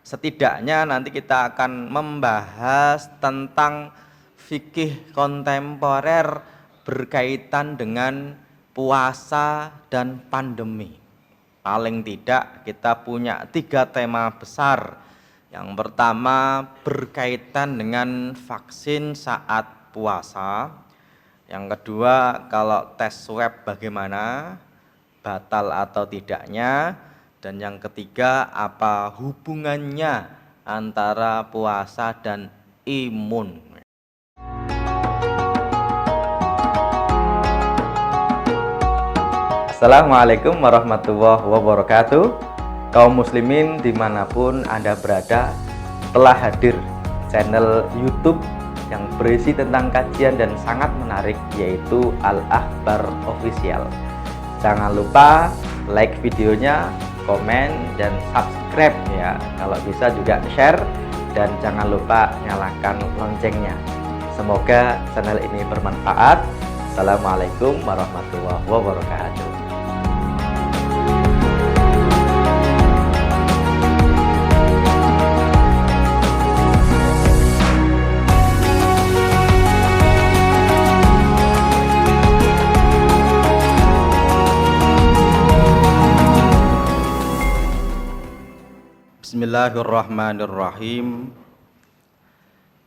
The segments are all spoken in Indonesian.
Setidaknya nanti kita akan membahas tentang fikih kontemporer berkaitan dengan puasa dan pandemi. Paling tidak kita punya 3 tema besar. Yang pertama berkaitan dengan vaksin saat puasa. Yang kedua, kalau tes swab bagaimana, batal atau tidaknya. Dan yang ketiga, apa hubungannya antara puasa dan imun. Assalamualaikum warahmatullahi wabarakatuh. Kaum muslimin dimanapun Anda berada, telah hadir channel YouTube yang berisi tentang kajian dan sangat menarik, yaitu Al-Akhbar Official. Jangan lupa like videonya, komen, dan subscribe ya. Kalau bisa juga share, dan jangan lupa nyalakan loncengnya. Semoga channel ini bermanfaat. Assalamualaikum warahmatullahi wabarakatuh. Bismillahirrahmanirrahim.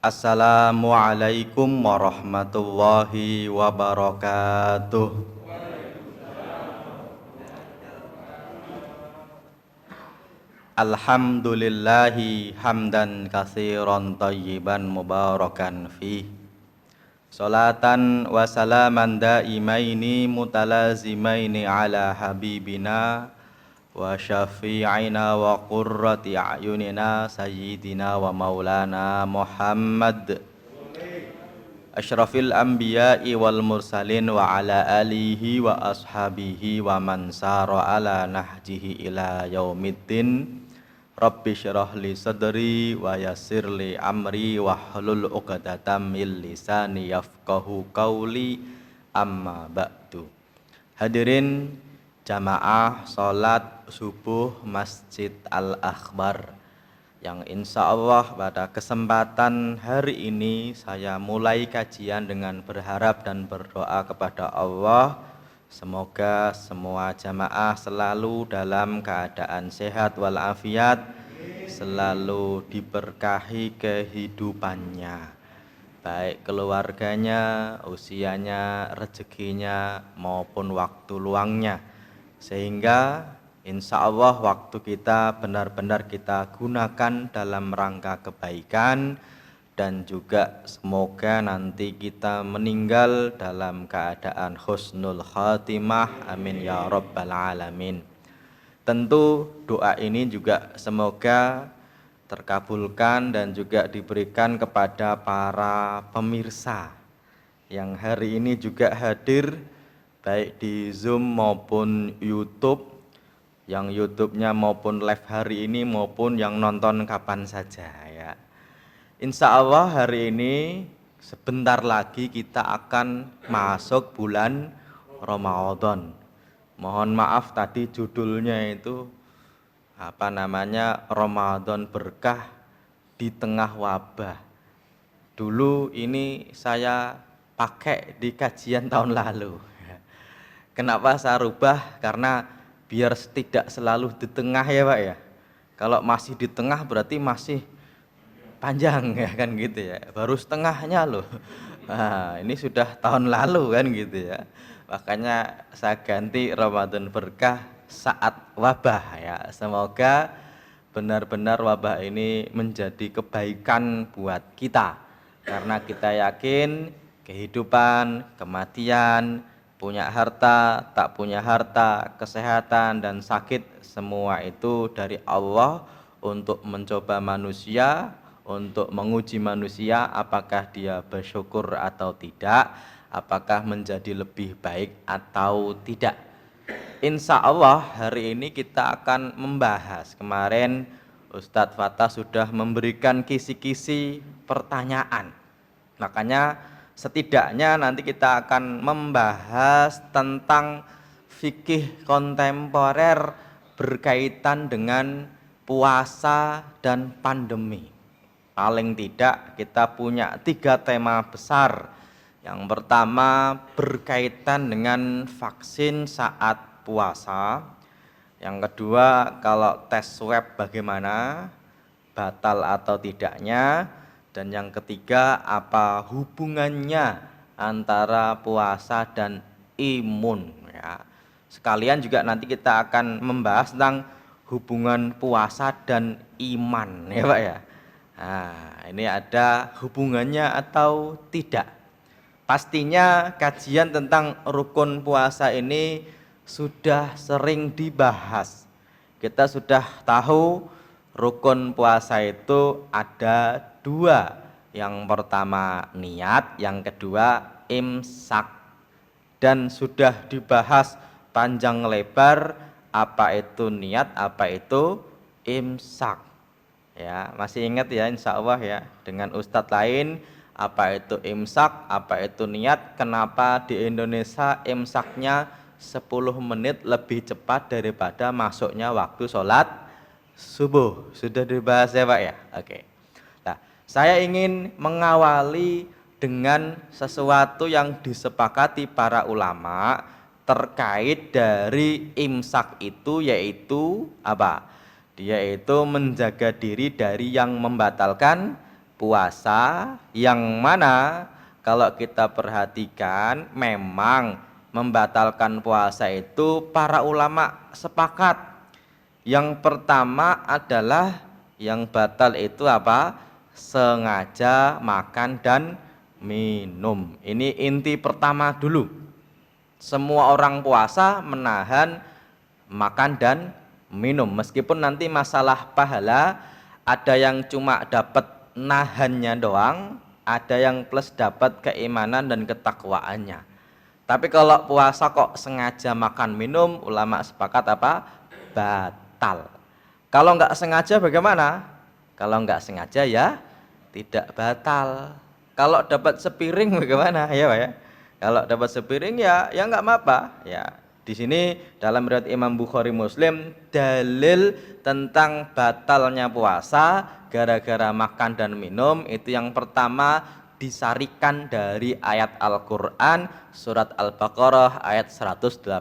Assalamualaikum warahmatullahi wabarakatuh. Alhamdulillahi hamdan katsiran thayyiban mubarakan fih. Salatan wa salaman daimaini mutalazimaini ala habibina wa syafi'ina wa qurrati a'yunina sayyidina wa maulana Muhammad asyrafil anbiya'i wal mursalin wa ala alihi wa ashabihi wa man sara ala nahjihi ila yaumiddin. Rabbi syrah li sadri wa yassir li amri wa hlul 'uqdatam min lisani yafqahu qawli, amma ba'du. Hadirin jamaah salat subuh Masjid Al-Akhbar yang insya Allah pada kesempatan hari ini saya mulai kajian dengan berharap dan berdoa kepada Allah, semoga semua jamaah selalu dalam keadaan sehat walafiat, selalu diberkahi kehidupannya, baik keluarganya, usianya, rezekinya maupun waktu luangnya, sehingga insya Allah waktu kita benar-benar kita gunakan dalam rangka kebaikan, dan juga semoga nanti kita meninggal dalam keadaan husnul khatimah, amin ya rabbal alamin. Tentu doa ini juga semoga terkabulkan dan juga diberikan kepada para pemirsa yang hari ini juga hadir baik di Zoom maupun YouTube, yang YouTube-nya maupun live hari ini maupun yang nonton kapan saja ya. Insya Allah hari ini sebentar lagi kita akan masuk bulan Ramadan. Mohon maaf tadi judulnya itu Ramadan berkah di tengah wabah. Dulu ini saya pakai di kajian tahun lalu. Kenapa saya rubah? Karena biar tidak selalu di tengah ya Pak ya. Kalau masih di tengah berarti masih panjang ya kan gitu ya. Baru setengahnya loh. Nah, ini sudah tahun lalu kan gitu ya. Makanya saya ganti Ramadan berkah saat wabah ya. Semoga benar-benar wabah ini menjadi kebaikan buat kita. Karena kita yakin kehidupan, kematian, punya harta, tak punya harta, kesehatan dan sakit, semua itu dari Allah untuk mencoba manusia, untuk menguji manusia apakah dia bersyukur atau tidak, apakah menjadi lebih baik atau tidak. Insya Allah hari ini kita akan membahas, kemarin Ustadz Fatah sudah memberikan kisi-kisi pertanyaan, makanya setidaknya nanti kita akan membahas tentang fikih kontemporer berkaitan dengan puasa dan pandemi. Paling tidak kita punya 3 tema besar. Yang pertama berkaitan dengan vaksin saat puasa. Yang kedua, kalau tes swab bagaimana, batal atau tidaknya. Dan yang ketiga, apa hubungannya antara puasa dan imun ya. Sekalian juga nanti kita akan membahas tentang hubungan puasa dan iman ya Pak ya. Nah, ini ada hubungannya atau tidak. Pastinya kajian tentang rukun puasa ini sudah sering dibahas. Kita sudah tahu rukun puasa itu ada 2. Yang pertama niat, yang kedua imsak. Dan sudah dibahas panjang lebar apa itu niat, apa itu imsak. Ya, masih ingat ya insya Allah ya, dengan ustadz lain apa itu imsak, apa itu niat, kenapa di Indonesia imsaknya 10 menit lebih cepat daripada masuknya waktu sholat subuh. Sudah dibahas ya Pak ya? Oke. Nah, saya ingin mengawali dengan sesuatu yang disepakati para ulama terkait dari imsak itu, yaitu apa? Dia itu menjaga diri dari yang membatalkan puasa, yang mana kalau kita perhatikan memang membatalkan puasa itu para ulama sepakat. Yang pertama adalah yang batal itu apa? Sengaja makan dan minum. Ini inti pertama dulu. Semua orang puasa menahan makan dan minum. Meskipun nanti masalah pahala ada yang cuma dapat nahannya doang, ada yang plus dapat keimanan dan ketakwaannya. Tapi kalau puasa kok sengaja makan minum, ulama sepakat apa? Batal. Kalau nggak sengaja bagaimana? Kalau nggak sengaja ya tidak batal. Kalau dapat sepiring bagaimana ya Pak ya? Kalau dapat sepiring ya nggak apa-apa ya. Di sini dalam riwayat Imam Bukhari Muslim dalil tentang batalnya puasa gara-gara makan dan minum itu yang pertama disarikan dari ayat Al-Qur'an surat Al-Baqarah ayat 187,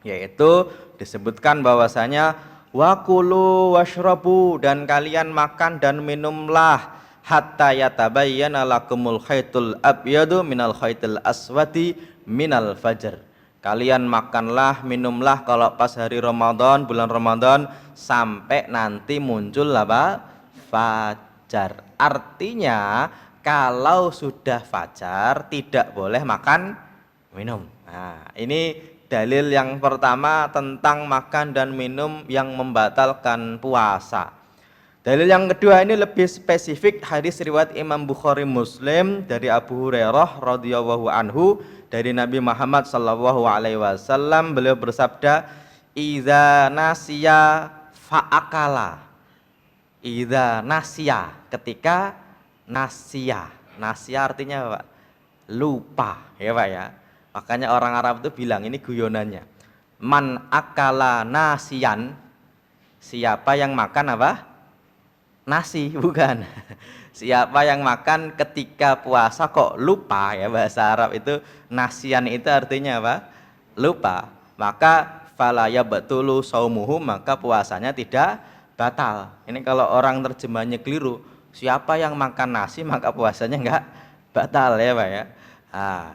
yaitu disebutkan bahwasanya wakulu washrabu, dan kalian makan dan minumlah hatta yatabayyana lakumul khaitul abyadu minal khaitil aswadi minal fajr. Kalian makanlah, minumlah kalau pas hari Ramadan, bulan Ramadan, sampai nanti muncul apa? Fajar. Artinya kalau sudah fajar tidak boleh makan, minum. Nah, ini dalil yang pertama tentang makan dan minum yang membatalkan puasa. Dalil yang kedua ini lebih spesifik, hadis riwayat Imam Bukhari Muslim dari Abu Hurairah radhiyallahu anhu dari Nabi Muhammad sallallahu alaihi wasallam, beliau bersabda, "Idza nasiya fa'akala." Idza nasiya, ketika nasiya. Nasiya artinya apa? Lupa, ya Pak ya. Makanya orang Arab itu bilang, ini guyonannya. Man akala nasiyan, siapa yang makan apa? Nasi, bukan. Siapa yang makan ketika puasa kok lupa, ya bahasa Arab itu nasian itu artinya apa? Lupa. Maka fala yabtulu saumuhu, maka puasanya tidak batal. Ini kalau orang terjemahnya keliru, siapa yang makan nasi maka puasanya enggak batal ya Pak ya. Nah,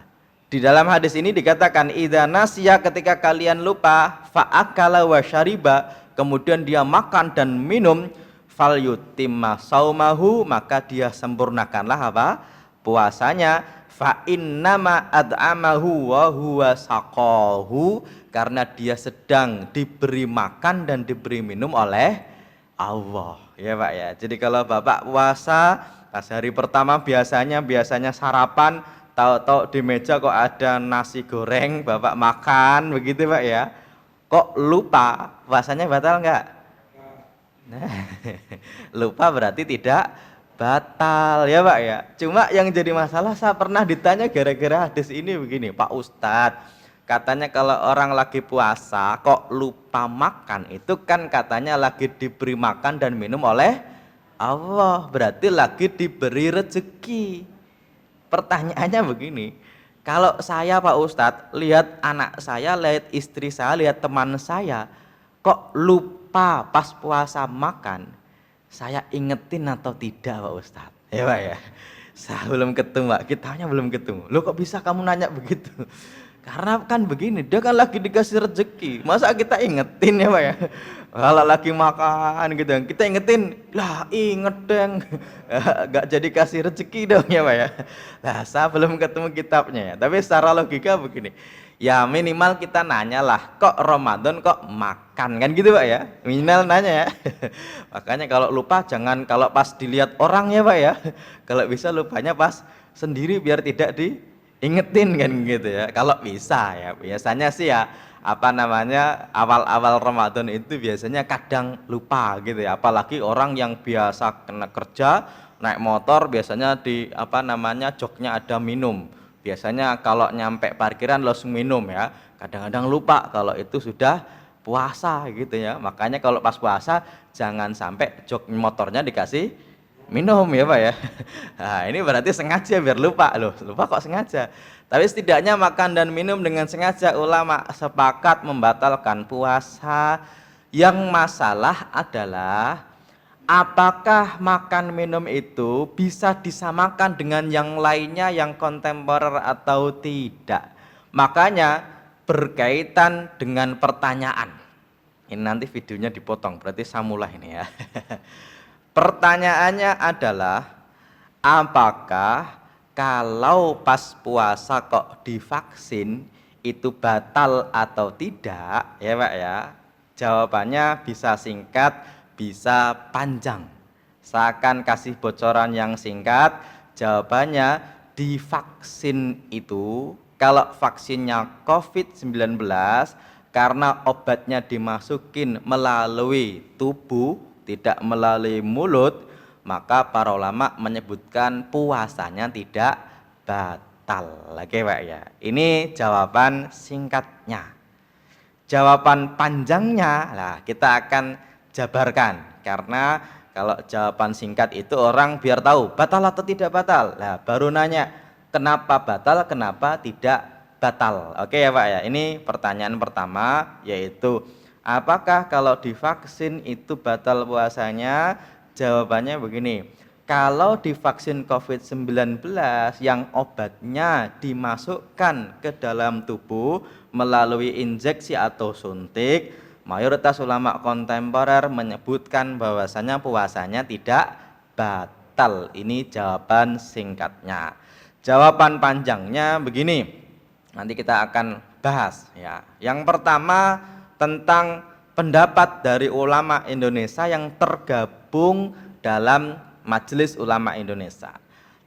di dalam hadis ini dikatakan idza nasiya, ketika kalian lupa, fa'akala wa syariba, kemudian dia makan dan minum, fal yutimma saumahu, maka dia sempurnakanlah apa? Puasanya. Fa innama ad'amahu wa huwa saqahu, karena dia sedang diberi makan dan diberi minum oleh Allah. Ya Pak ya. Jadi kalau Bapak puasa pas hari pertama biasanya sarapan, tahu-tahu di meja kok ada nasi goreng, Bapak makan begitu Pak ya. Kok lupa, puasanya batal enggak? Nah, lupa berarti tidak batal ya Pak ya. Cuma yang jadi masalah, saya pernah ditanya gara-gara hadis ini begini, Pak Ustadz, Katanya kalau orang lagi puasa kok lupa makan, itu kan katanya lagi diberi makan dan minum oleh Allah, berarti lagi diberi rezeki. Pertanyaannya begini, kalau saya Pak Ustadz lihat anak saya, lihat istri saya, lihat teman saya kok lupa pas puasa makan, saya ingetin atau tidak Pak Ustadz? Ya Pak ya, saya belum ketemu Pak, kitanya belum ketemu. Loh kok bisa kamu nanya begitu? Karena kan begini, dia kan lagi dikasih rezeki, masa kita ingetin ya Pak ya? Kalau lagi makan gitu, kita ingetin, lah inget deng, gak jadi kasih rezeki dong ya Pak ya? Nah saya belum ketemu kitabnya ya, tapi secara logika begini, ya minimal kita nanya lah, kok Ramadan kok makan, kan gitu Pak ya? Minimal nanya ya. Makanya kalau lupa jangan kalau pas dilihat orang ya Pak ya, kalau bisa lupanya pas sendiri biar tidak diingetin kan gitu ya. Kalau bisa ya, biasanya sih ya apa namanya awal-awal Ramadan itu biasanya kadang lupa gitu ya, apalagi orang yang biasa kena kerja naik motor biasanya di apa namanya joknya ada minum, biasanya kalau nyampe parkiran langsung minum ya, kadang-kadang lupa kalau itu sudah puasa gitu ya. Makanya kalau pas puasa jangan sampai jok motornya dikasih minum ya Pak ya. Nah ini berarti sengaja biar lupa loh, lupa kok sengaja. Tapi setidaknya makan dan minum dengan sengaja ulama sepakat membatalkan puasa. Yang masalah adalah apakah makan minum itu bisa disamakan dengan yang lainnya yang kontemporer atau tidak. Makanya berkaitan dengan pertanyaan. Ini nanti videonya dipotong, berarti saya mulai ini ya. Pertanyaannya adalah apakah kalau pas puasa kok divaksin itu batal atau tidak ya Pak ya? Jawabannya bisa singkat, bisa panjang. Saya akan kasih bocoran yang singkat. Jawabannya divaksin itu kalau vaksinnya COVID-19 karena obatnya dimasukin melalui tubuh, tidak melalui mulut, maka para ulama menyebutkan puasanya tidak batal. Oke Pak ya, ini jawaban singkatnya. Jawaban panjangnya lah kita akan jabarkan, karena kalau jawaban singkat itu orang biar tahu batal atau tidak batal, lah baru nanya kenapa batal, kenapa tidak batal. Oke ya Pak ya, ini pertanyaan pertama, yaitu apakah kalau divaksin itu batal puasanya? Jawabannya begini, kalau divaksin COVID-19 yang obatnya dimasukkan ke dalam tubuh melalui injeksi atau suntik, mayoritas ulama kontemporer menyebutkan bahwasanya puasanya tidak batal. Ini jawaban singkatnya. Jawaban panjangnya begini, nanti kita akan bahas ya. Yang pertama tentang pendapat dari ulama Indonesia yang tergabung dalam Majelis Ulama Indonesia.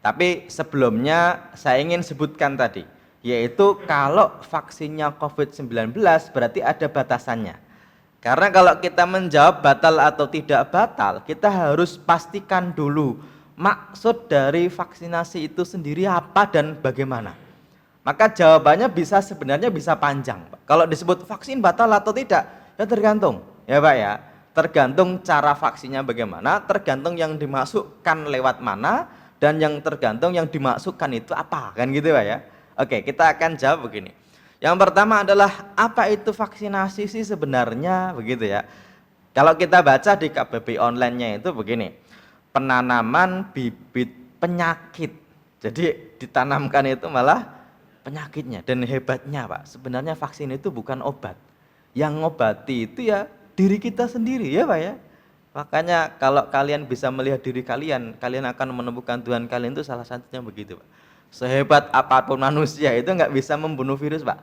Tapi sebelumnya saya ingin sebutkan tadi, yaitu kalau vaksinnya COVID-19 berarti ada batasannya. Karena kalau kita menjawab batal atau tidak batal, kita harus pastikan dulu maksud dari vaksinasi itu sendiri apa dan bagaimana. Maka jawabannya sebenarnya bisa panjang. Kalau disebut vaksin batal atau tidak, ya tergantung ya Pak ya. Tergantung cara vaksinnya bagaimana, tergantung yang dimasukkan lewat mana, dan yang tergantung yang dimasukkan itu apa, kan gitu Pak ya. Oke, kita akan jawab begini. Yang pertama adalah apa itu vaksinasi sih sebenarnya, begitu ya. Kalau kita baca di KBBI online-nya itu begini, penanaman bibit penyakit. Jadi ditanamkan itu malah penyakitnya. Dan hebatnya Pak, sebenarnya vaksin itu bukan obat. Yang ngobati itu ya diri kita sendiri ya Pak ya. Makanya kalau kalian bisa melihat diri kalian, kalian akan menemukan Tuhan kalian, itu salah satunya begitu Pak. Sehebat apapun manusia itu nggak bisa membunuh virus Pak.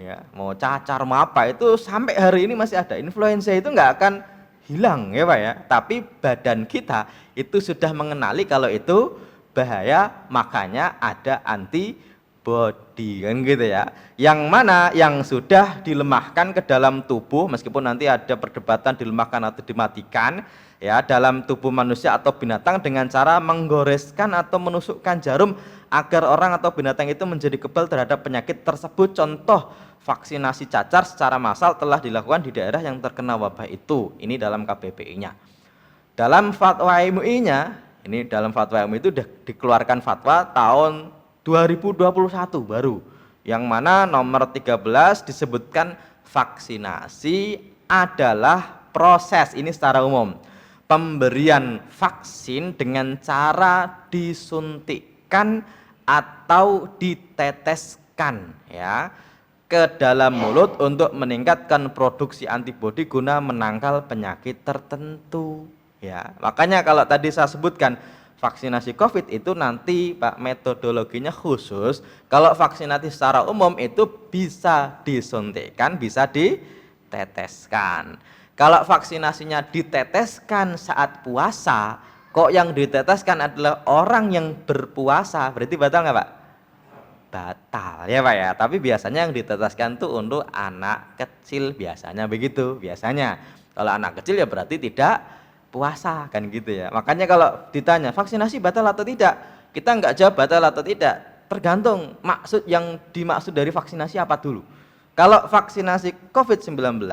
Ya, mau cacar mau apa itu sampai hari ini masih ada. Influenza itu nggak akan hilang ya Pak ya. Tapi badan kita itu sudah mengenali kalau itu bahaya, makanya ada antibody kan gitu ya. Yang mana yang sudah dilemahkan ke dalam tubuh, meskipun nanti ada perdebatan dilemahkan atau dimatikan ya, dalam tubuh manusia atau binatang dengan cara menggoreskan atau menusukkan jarum agar orang atau binatang itu menjadi kebal terhadap penyakit tersebut. Contoh vaksinasi cacar secara massal telah dilakukan di daerah yang terkena wabah itu. Ini dalam KBBI-nya. Dalam fatwa MUI-nya, ini dalam fatwa MUI itu dikeluarkan fatwa tahun 2021 baru, yang mana nomor 13 disebutkan vaksinasi adalah proses, ini secara umum, pemberian vaksin dengan cara disuntikkan atau diteteskan ya ke dalam mulut untuk meningkatkan produksi antibodi guna menangkal penyakit tertentu ya. Makanya kalau tadi saya sebutkan vaksinasi COVID itu nanti Pak metodologinya khusus. Kalau vaksinasi secara umum itu bisa disuntikkan, bisa diteteskan. Kalau vaksinasinya diteteskan saat puasa, kok yang diteteskan adalah orang yang berpuasa, berarti batal nggak Pak? Batal ya Pak ya. Tapi biasanya yang diteteskan itu untuk anak kecil, biasanya begitu. Biasanya kalau anak kecil ya berarti tidak puasa kan gitu ya. Makanya kalau ditanya vaksinasi batal atau tidak, kita nggak jawab batal atau tidak, tergantung maksud yang dimaksud dari vaksinasi apa dulu. Kalau vaksinasi COVID-19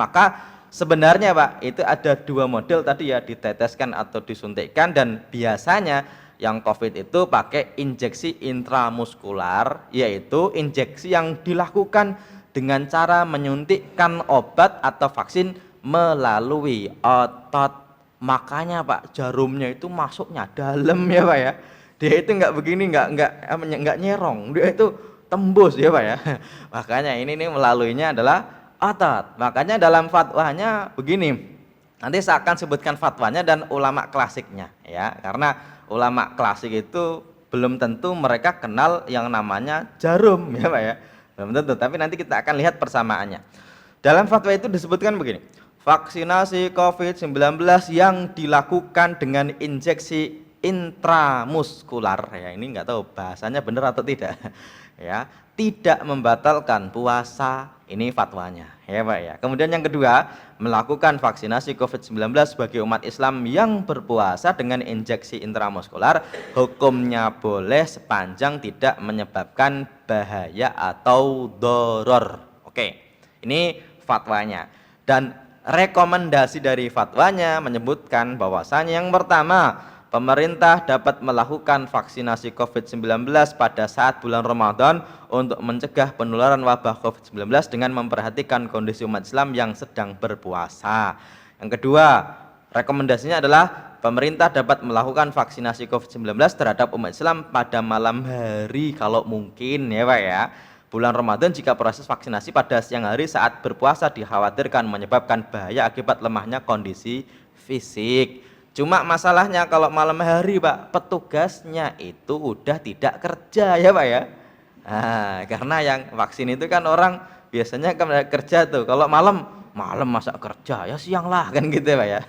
maka sebenarnya Pak itu ada dua model tadi ya, diteteskan atau disuntikkan, dan biasanya yang COVID itu pakai injeksi intramuskular, yaitu injeksi yang dilakukan dengan cara menyuntikkan obat atau vaksin melalui otot. Makanya Pak jarumnya itu masuknya dalam ya Pak ya, dia itu nggak begini, nggak nyerong, dia itu tembus ya Pak ya. Makanya ini nih melaluinya adalah otot. Makanya dalam fatwanya begini, nanti saya akan sebutkan fatwanya dan ulama klasiknya ya, karena ulama klasik itu belum tentu mereka kenal yang namanya jarum ya Pak ya, belum tentu, tapi nanti kita akan lihat persamaannya. Dalam fatwa itu disebutkan begini, vaksinasi COVID-19 yang dilakukan dengan injeksi intramuskular ya, ini nggak tahu bahasanya benar atau tidak ya, tidak membatalkan puasa, ini fatwanya ya Pak ya. Kemudian yang kedua, melakukan vaksinasi COVID-19 bagi umat Islam yang berpuasa dengan injeksi intramuskular hukumnya boleh sepanjang tidak menyebabkan bahaya atau doror. Oke, ini fatwanya. Dan rekomendasi dari fatwanya menyebutkan bahwasanya yang pertama, pemerintah dapat melakukan vaksinasi COVID-19 pada saat bulan Ramadan untuk mencegah penularan wabah COVID-19 dengan memperhatikan kondisi umat Islam yang sedang berpuasa. Yang kedua, rekomendasinya adalah pemerintah dapat melakukan vaksinasi COVID-19 terhadap umat Islam pada malam hari kalau mungkin ya Pak ya. Bulan Ramadan jika proses vaksinasi pada siang hari saat berpuasa dikhawatirkan menyebabkan bahaya akibat lemahnya kondisi fisik. Cuma masalahnya kalau malam hari Pak, petugasnya itu udah tidak kerja ya Pak ya. Nah, karena yang vaksin itu kan orang biasanya kerja tuh, kalau malam masa kerja, ya siang lah kan gitu ya Pak ya.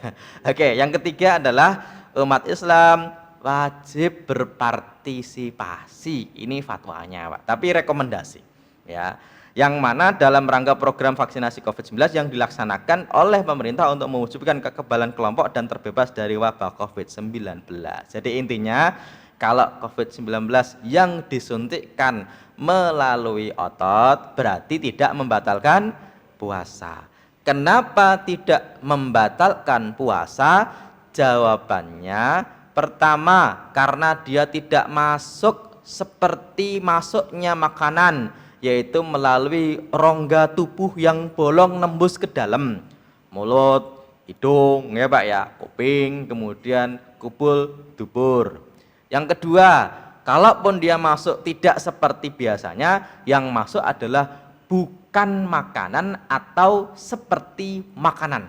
Oke, yang ketiga adalah umat Islam wajib berpartisipasi, ini fatwanya Pak, tapi rekomendasi ya, yang mana dalam rangka program vaksinasi COVID-19 yang dilaksanakan oleh pemerintah untuk mewujudkan kekebalan kelompok dan terbebas dari wabah COVID-19. Jadi intinya kalau COVID-19 yang disuntikkan melalui otot berarti tidak membatalkan puasa. Kenapa tidak membatalkan puasa? Jawabannya pertama, karena dia tidak masuk seperti masuknya makanan, yaitu melalui rongga tubuh yang bolong nembus ke dalam mulut, hidung ya Pak ya, kuping, kemudian kubul, dubur. Yang kedua, kalaupun dia masuk tidak seperti biasanya, yang masuk adalah bukan makanan atau seperti makanan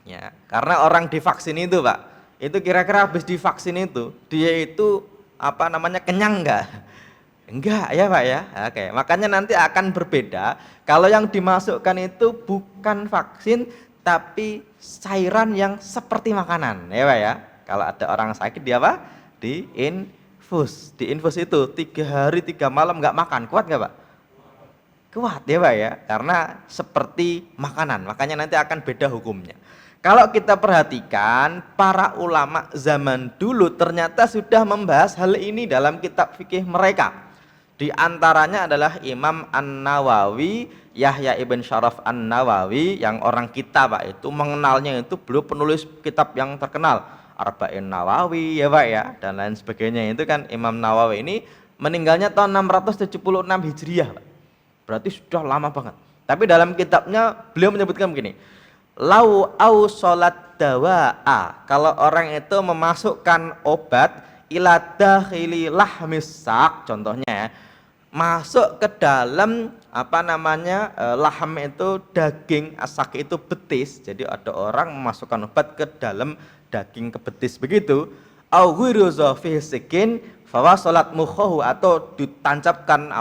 ya, karena orang divaksin itu Pak, itu kira-kira habis divaksin itu dia itu apa namanya, kenyang enggak ya Pak ya. Oke, makanya nanti akan berbeda kalau yang dimasukkan itu bukan vaksin tapi cairan yang seperti makanan ya Pak ya. Kalau ada orang sakit dia apa? Diinfus itu 3 hari 3 malam nggak makan, kuat nggak Pak? Kuat ya Pak ya, karena seperti makanan, makanya nanti akan beda hukumnya. Kalau kita perhatikan para ulama zaman dulu ternyata sudah membahas hal ini dalam kitab fikih mereka. Di antaranya adalah Imam An-Nawawi, Yahya ibn Syaraf An-Nawawi, yang orang kita Pak itu mengenalnya itu beliau penulis kitab yang terkenal Arba'in Nawawi ya Pak ya, dan lain sebagainya. Itu kan Imam Nawawi ini meninggalnya tahun 676 Hijriah Pak. Berarti sudah lama banget. Tapi dalam kitabnya beliau menyebutkan begini, lau au salat dawa'a, kalau orang itu memasukkan obat ila dakhili lahmis sak, contohnya ya, masuk ke dalam laham itu daging, asak itu betis. Jadi ada orang memasukkan obat ke dalam daging ke betis begitu. Au ghuruza fi sikin fawa salat mukhahu, atau ditancapkan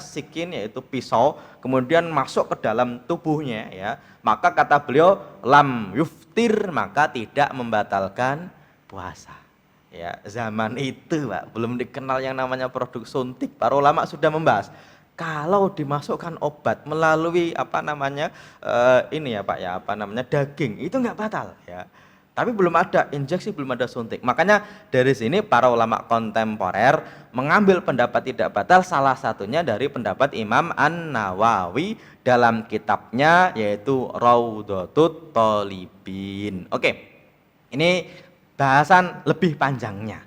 sikin yaitu pisau kemudian masuk ke dalam tubuhnya ya. Maka kata beliau lam yuftir, maka tidak membatalkan puasa. Ya, zaman itu Pak belum dikenal yang namanya produk suntik. Para ulama sudah membahas kalau dimasukkan obat melalui daging itu nggak batal ya. Tapi belum ada injeksi, belum ada suntik. Makanya dari sini para ulama kontemporer mengambil pendapat tidak batal, salah satunya dari pendapat Imam An-Nawawi dalam kitabnya yaitu Raudhatut Thalibin. Oke. Ini bahasan lebih panjangnya.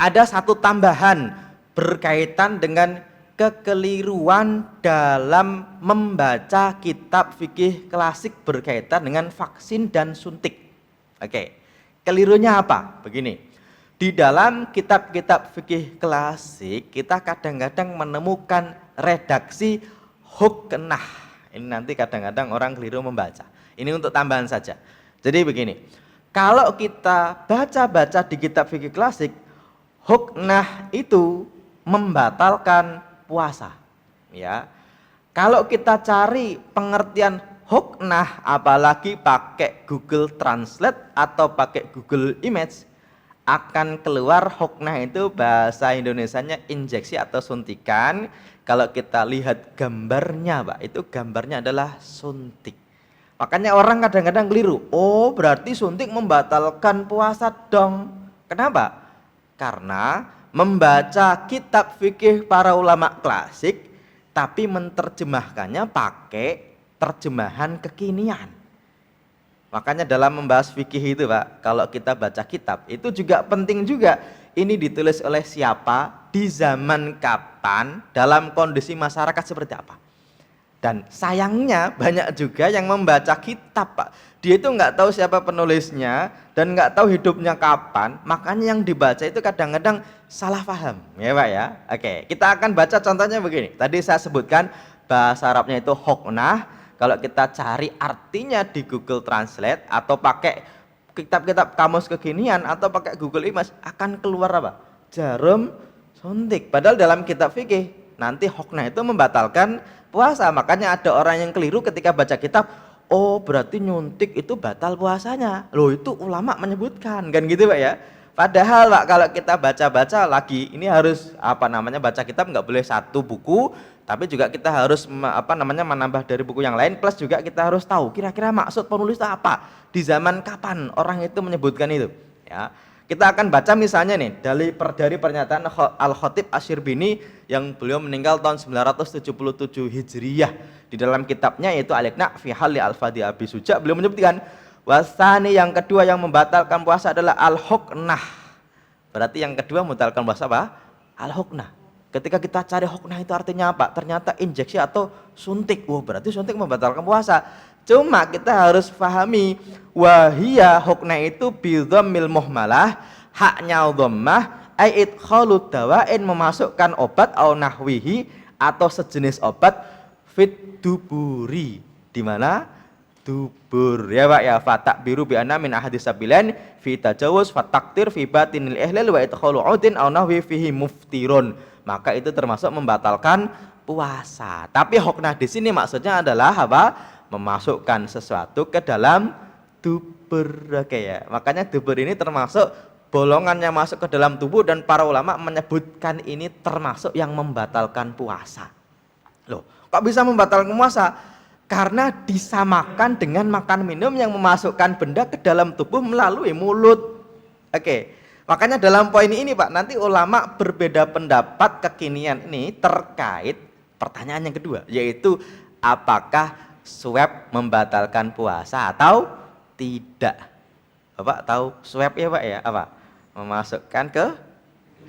Ada satu tambahan berkaitan dengan kekeliruan dalam membaca kitab fikih klasik berkaitan dengan vaksin dan suntik. Oke, kelirunya apa? Begini, di dalam kitab-kitab fikih klasik kita kadang-kadang menemukan redaksi huknah. Ini nanti kadang-kadang orang keliru membaca. Ini untuk tambahan saja. Jadi begini, kalau kita baca-baca di kitab fikih klasik, huknah itu membatalkan puasa. Ya, kalau kita cari pengertian huknah, apalagi pakai Google Translate atau pakai Google Image, akan keluar huknah itu bahasa Indonesianya injeksi atau suntikan. Kalau kita lihat gambarnya Pak, itu gambarnya adalah suntik. Makanya orang kadang-kadang keliru, oh berarti suntik membatalkan puasa dong. Kenapa? Karena membaca kitab fikih para ulama klasik tapi menerjemahkannya pakai terjemahan kekinian. Makanya dalam membahas fikih itu Pak, kalau kita baca kitab itu juga penting juga, ini ditulis oleh siapa, di zaman kapan, dalam kondisi masyarakat seperti apa. Dan sayangnya banyak juga yang membaca kitab Pak, dia itu nggak tahu siapa penulisnya dan nggak tahu hidupnya kapan, makanya yang dibaca itu kadang-kadang salah paham ya Pak ya. Oke, kita akan baca contohnya begini. Tadi saya sebutkan bahasa Arabnya itu huknah. Kalau kita cari artinya di Google Translate atau pakai kitab-kitab kamus kekinian atau pakai Google Image, akan keluar apa? Jarum suntik. Padahal dalam kitab fikih nanti huknah itu membatalkan puasa. Makanya ada orang yang keliru ketika baca kitab, oh berarti nyuntik itu batal puasanya. Loh, itu ulama menyebutkan kan gitu Pak ya. Padahal Pak kalau kita baca-baca lagi, ini harus baca kitab nggak boleh satu buku, tapi juga kita harus menambah dari buku yang lain, plus juga kita harus tahu kira-kira maksud penulis itu apa, di zaman kapan orang itu menyebutkan itu ya. Kita akan baca misalnya nih dari pernyataan Al-Khatib Asy-Syirbini yang beliau meninggal tahun 977 Hijriyah. Di dalam kitabnya yaitu Al-Iqna' fi Halli Al-Fadhi Abi Suja, beliau menyebutkan wasani, yang kedua yang membatalkan puasa adalah al-huknah. Berarti yang kedua membatalkan puasa apa? Al-huknah. Ketika kita cari huknah itu artinya apa? Ternyata injeksi atau suntik. Wah, berarti suntik membatalkan puasa. Cuma kita harus pahami wahia huknah itu bidhammil muhmalah, haknya dhammah ai idkhalu dawa'in, memasukkan obat au nahwihi atau sejenis obat fit duburi. Di mana? Dubur ya Pak ya. Fatakbiru bi anna min ahadis sabilan fi tajawuz fataktir fi batinil ihlal wa idkhalu udin au nahwi fihi muftirun. Maka itu termasuk membatalkan puasa. Tapi huknah di sini maksudnya adalah apa? Memasukkan sesuatu ke dalam dubur. Oke ya. Makanya dubur ini termasuk bolongan yang masuk ke dalam tubuh, dan para ulama menyebutkan ini termasuk yang membatalkan puasa. Loh, kok bisa membatalkan puasa? Karena disamakan dengan makan minum yang memasukkan benda ke dalam tubuh melalui mulut. Oke. Makanya dalam poin ini Pak, nanti ulama berbeda pendapat kekinian ini terkait pertanyaan yang kedua, yaitu apakah swab membatalkan puasa atau tidak. Bapak tahu swab ya Pak ya? Apa? Memasukkan ke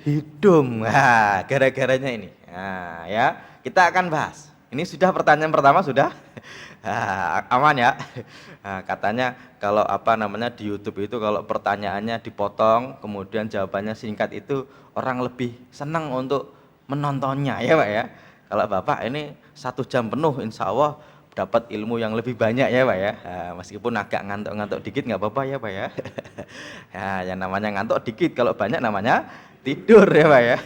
hidung. Nah, gara-garanya ini. Nah, ya, kita akan bahas. Ini sudah pertanyaan pertama sudah aman ya. Nah, katanya kalau di YouTube itu kalau pertanyaannya dipotong kemudian jawabannya singkat itu orang lebih senang untuk menontonnya ya Pak ya. Kalau Bapak ini 1 jam penuh insya Allah dapat ilmu yang lebih banyak ya Pak ya. Nah, meskipun agak ngantuk-ngantuk dikit nggak apa-apa ya Pak ya. Ya, yang namanya ngantuk dikit, kalau banyak namanya tidur ya Pak ya.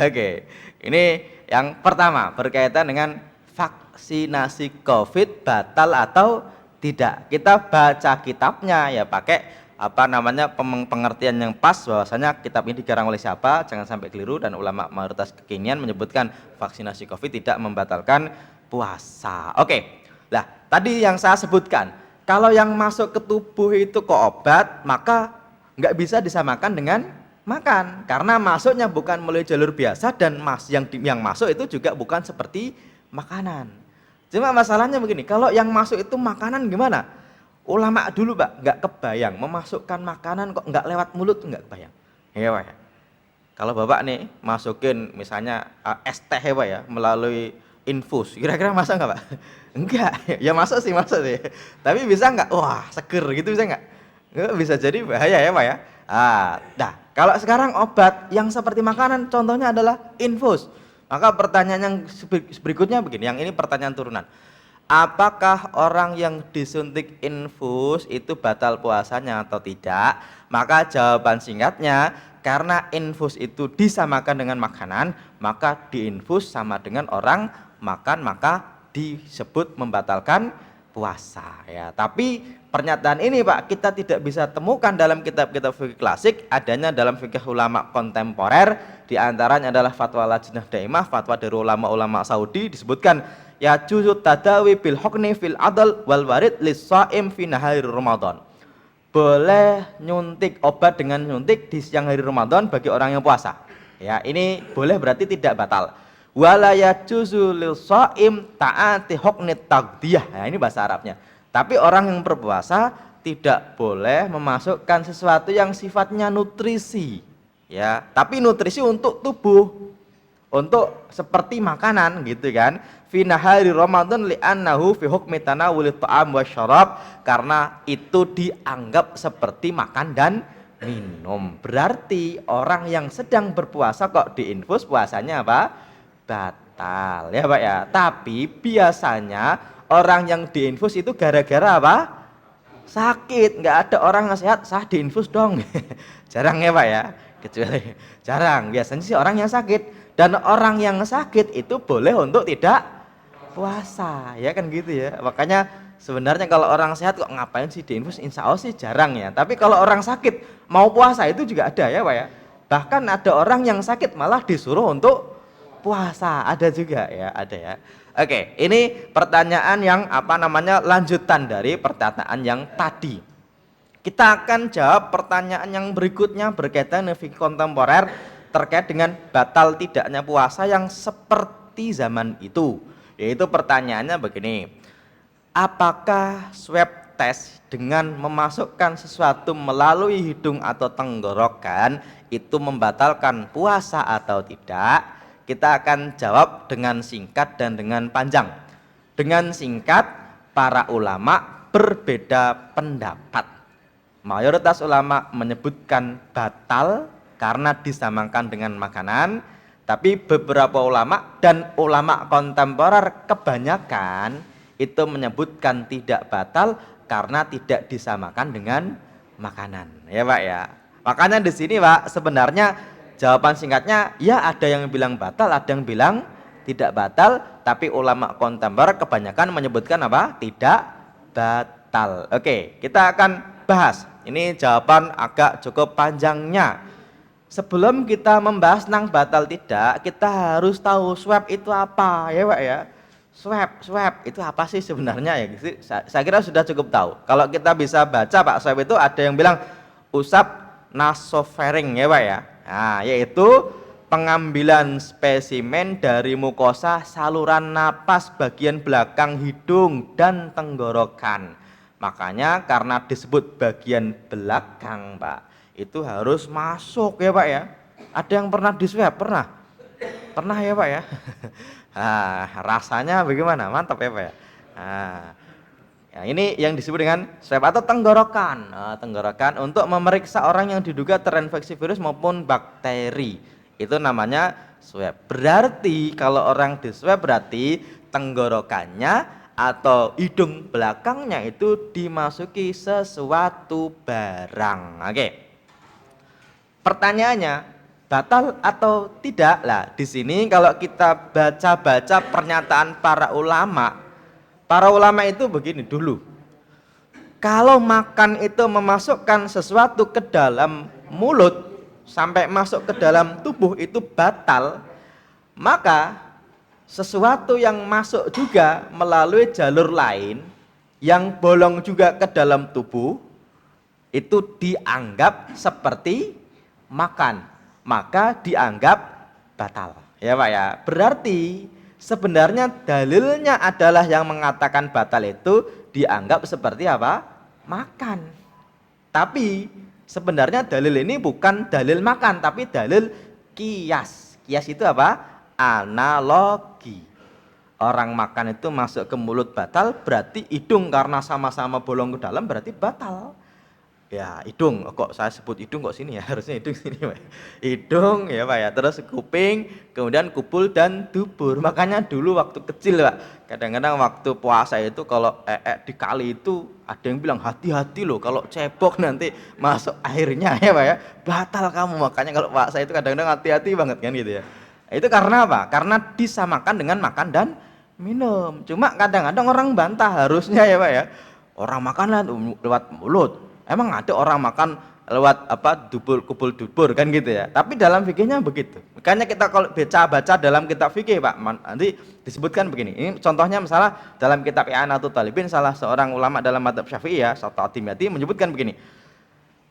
Oke, ini yang pertama berkaitan dengan vaksinasi COVID batal atau tidak. Kita baca kitabnya ya pakai pengertian yang pas, bahwasanya kitab ini dikarang oleh siapa, jangan sampai keliru, dan ulama mayoritas kekinian menyebutkan vaksinasi COVID tidak membatalkan puasa. Oke. Nah, tadi yang saya sebutkan, kalau yang masuk ke tubuh itu ke obat, maka nggak bisa disamakan dengan makan, karena masuknya bukan melalui jalur biasa, dan yang masuk itu juga bukan seperti makanan. Cuma masalahnya begini, kalau yang masuk itu makanan gimana? Ulama dulu Pak nggak kebayang memasukkan makanan kok nggak lewat mulut, nggak kebayang. Ya Pak ya. Kalau Bapak nih masukin misalnya es teh ya Pak ya melalui infus, kira-kira masuk nggak Pak? Enggak, ya masuk sih. Tapi bisa nggak? Wah seger gitu bisa nggak? Nggak bisa, jadi bahaya ya Pak ya. Nah kalau sekarang obat yang seperti makanan contohnya adalah infus. Maka pertanyaan yang berikutnya begini, yang ini pertanyaan turunan. Apakah orang yang disuntik infus itu batal puasanya atau tidak? Maka jawaban singkatnya, karena infus itu disamakan dengan makanan, maka diinfus sama dengan orang makan, maka disebut membatalkan puasa ya. Tapi pernyataan ini Pak kita tidak bisa temukan dalam kitab-kitab fikih klasik, adanya dalam fikih ulama kontemporer. Di antaranya adalah fatwa Lajnah Daimah, fatwa dari ulama-ulama Saudi, disebutkan ya juzu tadawi bil hukni fil adl wal warid lis shaim fi nahari Ramadan. Boleh nyuntik obat dengan nyuntik di siang hari Ramadan bagi orang yang puasa. Ya, ini boleh berarti tidak batal. Wala yajuzu lil shaim ta'ati hukni tagdiyah. Nah, ini bahasa Arabnya. Tapi orang yang berpuasa tidak boleh memasukkan sesuatu yang sifatnya nutrisi. Ya, tapi nutrisi untuk tubuh. Untuk seperti makanan gitu kan, fi nahari Ramadan li'annahu fi hukmi tanawuli ta'am wa syarab, karena itu dianggap seperti makan dan minum. Berarti orang yang sedang berpuasa kok diinfus, puasanya apa? Batal ya Pak ya. Tapi biasanya orang yang diinfus itu gara-gara apa? Sakit. Nggak ada orang yang sehat sah diinfus dong. Jarang ya Pak ya, kecuali jarang, biasanya sih orang yang sakit. Dan orang yang sakit itu boleh untuk tidak puasa, ya kan gitu ya. Makanya sebenarnya kalau orang sehat kok ngapain sih diinfus, insya Allah sih jarang ya. Tapi kalau orang sakit mau puasa itu juga ada ya Pak ya. Bahkan ada orang yang sakit malah disuruh untuk puasa, ada juga ya, ada ya. Oke, ini pertanyaan yang lanjutan dari pertanyaan yang tadi. Kita akan jawab pertanyaan yang berikutnya berkaitan dengan fikih kontemporer terkait dengan batal tidaknya puasa yang seperti zaman itu. Yaitu pertanyaannya begini, apakah swab test dengan memasukkan sesuatu melalui hidung atau tenggorokan itu membatalkan puasa atau tidak? Kita akan jawab dengan singkat dan dengan panjang. Dengan singkat, para ulama berbeda pendapat. Mayoritas ulama menyebutkan batal karena disamakan dengan makanan, tapi beberapa ulama dan ulama kontemporer kebanyakan itu menyebutkan tidak batal karena tidak disamakan dengan makanan. Ya Pak ya. Makanya di sini Pak sebenarnya jawaban singkatnya ya ada yang bilang batal, ada yang bilang tidak batal, tapi ulama kontemporer kebanyakan menyebutkan apa? Tidak batal. Oke, kita akan bahas. Ini jawaban agak cukup panjangnya. Sebelum kita membahas tentang batal tidak, kita harus tahu swab itu apa ya Pak ya. Swab itu apa sih sebenarnya ya? Saya kira sudah cukup tahu. Kalau kita bisa baca Pak, swab itu ada yang bilang usap nasofaring ya Pak ya. Nah, yaitu pengambilan spesimen dari mukosa saluran napas bagian belakang hidung dan tenggorokan. Makanya karena disebut bagian belakang Pak, itu harus masuk ya Pak ya. Ada yang pernah diswab? Pernah? Pernah ya Pak ya. Nah, rasanya bagaimana? Mantap ya Pak ya. Nah, ya, ini yang disebut dengan swab atau tenggorokan. Nah, tenggorokan untuk memeriksa orang yang diduga terinfeksi virus maupun bakteri. Itu namanya swab. Berarti kalau orang di swab berarti tenggorokannya atau hidung belakangnya itu dimasuki sesuatu barang. Oke. Pertanyaannya, batal atau tidak? Lah, di sini kalau kita baca-baca pernyataan para ulama itu begini dulu. Kalau makan itu memasukkan sesuatu ke dalam mulut sampai masuk ke dalam tubuh itu batal, maka sesuatu yang masuk juga melalui jalur lain yang bolong juga ke dalam tubuh itu dianggap seperti makan, maka dianggap batal ya Pak ya. Berarti sebenarnya dalilnya adalah yang mengatakan batal itu dianggap seperti apa? Makan. Tapi sebenarnya dalil ini bukan dalil makan tapi dalil kias. Kias itu apa? Analogi. Orang makan itu masuk ke mulut batal, berarti hidung karena sama-sama bolong ke dalam berarti batal. Ya hidung, kok saya sebut hidung kok sini ya, harusnya hidung sini Pak. Hidung ya Pak ya, terus kuping, kemudian kupul dan dubur. Makanya dulu waktu kecil Pak, kadang-kadang waktu puasa itu kalau di kali itu ada yang bilang hati-hati loh kalau cebok nanti masuk airnya ya Pak ya, batal kamu. Makanya kalau puasa itu kadang-kadang hati-hati banget kan gitu ya. Itu karena apa? Karena disamakan dengan makan dan minum. Cuma kadang-kadang orang bantah harusnya ya Pak ya, orang makan lewat mulut. Emang ada orang makan lewat apa kupul dubur kan gitu ya. Tapi dalam fikihnya begitu. Makanya kita kalau baca dalam kitab fikih Pak, nanti disebutkan begini. Ini contohnya misalnya dalam kitab I'anatul Talibin salah seorang ulama dalam madzhab Syafi'i ya, At-Tatimiyati menyebutkan begini.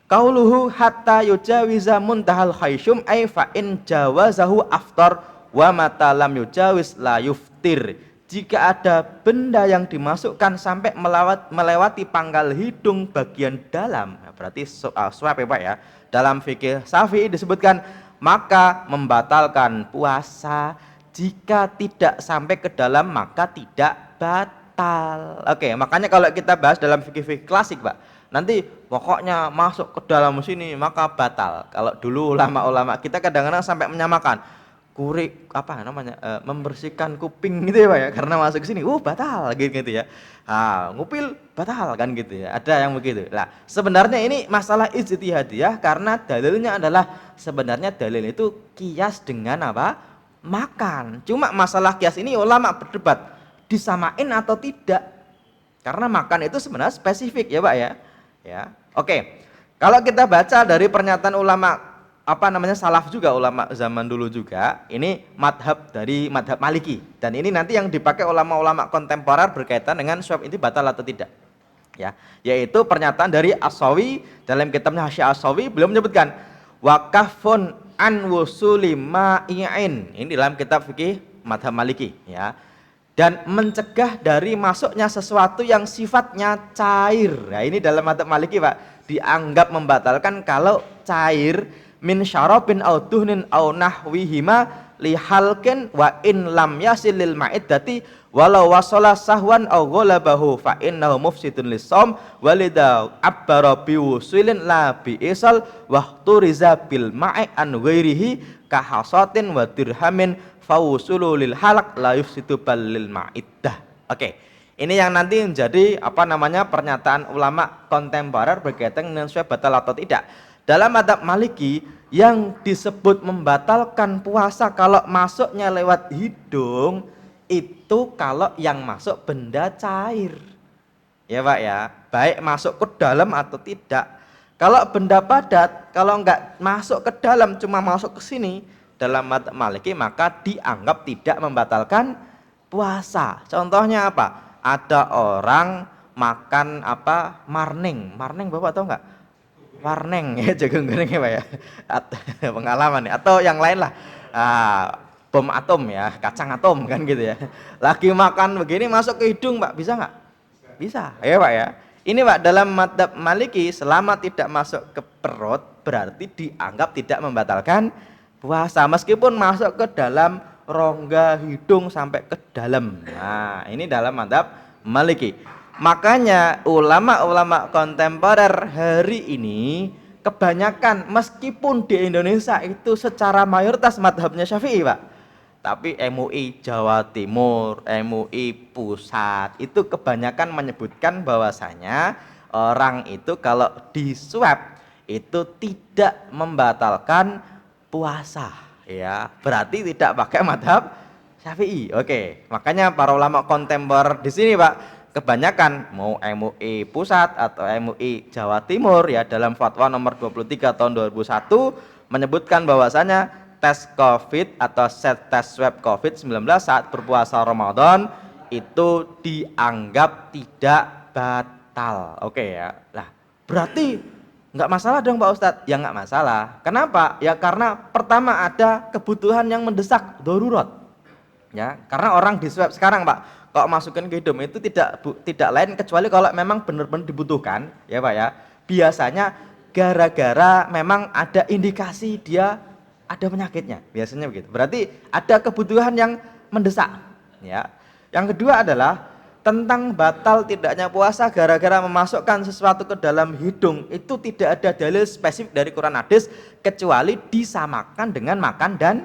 Qauluhu hatta yujawiza muntahal khayshum ay fa in jawazahu aftar wa mata lam yujawiz la yuftir. Jika ada benda yang dimasukkan sampai melewati pangkal hidung bagian dalam, berarti swab ya Pak ya. Dalam fikih Syafi'i disebutkan maka membatalkan puasa, jika tidak sampai ke dalam maka tidak batal. Oke, makanya kalau kita bahas dalam fikih klasik Pak, nanti pokoknya masuk ke dalam sini maka batal. Kalau dulu ulama-ulama kita kadang-kadang sampai menyamakan kurik apa namanya membersihkan kuping gitu ya Pak ya, karena masuk ke sini batal gitu ya. Ngupil batal kan gitu ya, ada yang begitu. Nah sebenarnya ini masalah ijtihadiyah karena dalilnya adalah sebenarnya dalil itu kias dengan apa? Makan. Cuma masalah kias ini ulama berdebat disamain atau tidak, karena makan itu sebenarnya spesifik ya Pak ya. Oke, kalau kita baca dari pernyataan ulama salaf juga, ulama zaman dulu juga, ini dari madhab Maliki, dan ini nanti yang dipakai ulama-ulama kontemporer berkaitan dengan swab ini batal atau tidak ya, yaitu pernyataan dari As-Sawi dalam kitabnya Hasyiah As-Sawi, beliau menyebutkan wakafun an wusuli ma'in, ini dalam kitab fikih madhab Maliki ya, dan mencegah dari masuknya sesuatu yang sifatnya cair. Nah ini dalam madhab Maliki Pak, dianggap membatalkan kalau cair min syarabin au duhnin au nahwihima lihalkin wa in lam yasilil ma'iddati walau wasala sahwan au ghalabahu fa innahu mufsidun lisom walida abbara biwusilin la biisal wahturiza bil ma'i an ghairihi kahasatin wa dirhamin fawusulu lil halak la yufsidu balil ma'iddah. Oke. Ini yang nanti menjadi pernyataan ulama kontemporer berkaitan dengan swab batal atau tidak. Dalam madzhab Maliki yang disebut membatalkan puasa kalau masuknya lewat hidung itu kalau yang masuk benda cair. Ya Pak ya, baik masuk ke dalam atau tidak. Kalau benda padat, kalau enggak masuk ke dalam cuma masuk ke sini, dalam madzhab Maliki maka dianggap tidak membatalkan puasa. Contohnya apa? Ada orang makan marning. Marning Bapak tahu enggak? warneng ya, jagung goreng ya Pak ya. Pengalaman ya. Atau yang lain lah. Bom atom ya, kacang atom kan gitu ya. Lagi makan begini masuk ke hidung Pak, bisa nggak? Bisa ya Pak ya. Ini Pak dalam madzhab Maliki selama tidak masuk ke perut berarti dianggap tidak membatalkan puasa meskipun masuk ke dalam rongga hidung sampai ke dalam. Nah, ini dalam madzhab Maliki. Makanya ulama-ulama kontemporer hari ini kebanyakan meskipun di Indonesia itu secara mayoritas madhabnya Syafi'i Pak, tapi MUI Jawa Timur, MUI Pusat itu kebanyakan menyebutkan bahwasanya orang itu kalau di swab itu tidak membatalkan puasa ya, berarti tidak pakai madhab Syafi'i. Oke, makanya para ulama kontemporer di sini Pak kebanyakan mau MUI Pusat atau MUI Jawa Timur ya dalam fatwa nomor 23 tahun 2001 menyebutkan bahwasanya tes COVID atau tes swab COVID-19 saat berpuasa Ramadan itu dianggap tidak batal. Oke ya. Nah, berarti nggak masalah dong Pak Ustadz? Ya nggak masalah. Kenapa? Ya karena pertama ada kebutuhan yang mendesak, darurat. Ya, karena orang di swab sekarang Pak kalau masukin ke hidung itu tidak lain kecuali kalau memang benar-benar dibutuhkan ya Pak ya. Biasanya gara-gara memang ada indikasi dia ada penyakitnya, biasanya begitu. Berarti ada kebutuhan yang mendesak ya. Yang kedua adalah tentang batal tidaknya puasa gara-gara memasukkan sesuatu ke dalam hidung itu tidak ada dalil spesifik dari Quran hadis kecuali disamakan dengan makan dan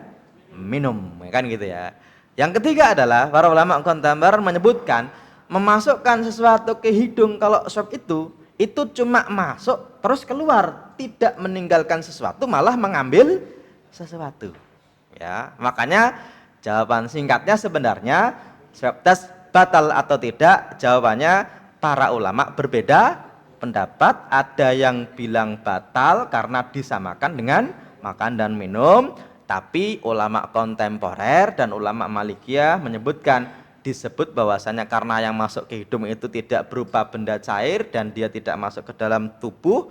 minum kan gitu ya. Yang ketiga adalah para ulama kontemporer menyebutkan memasukkan sesuatu ke hidung kalau swab itu cuma masuk terus keluar, tidak meninggalkan sesuatu malah mengambil sesuatu. Ya, makanya jawaban singkatnya sebenarnya swab test batal atau tidak, jawabannya para ulama berbeda pendapat, ada yang bilang batal karena disamakan dengan makan dan minum. Tapi ulama kontemporer dan ulama Malikiyah menyebutkan disebut bahwasanya karena yang masuk ke hidung itu tidak berupa benda cair dan dia tidak masuk ke dalam tubuh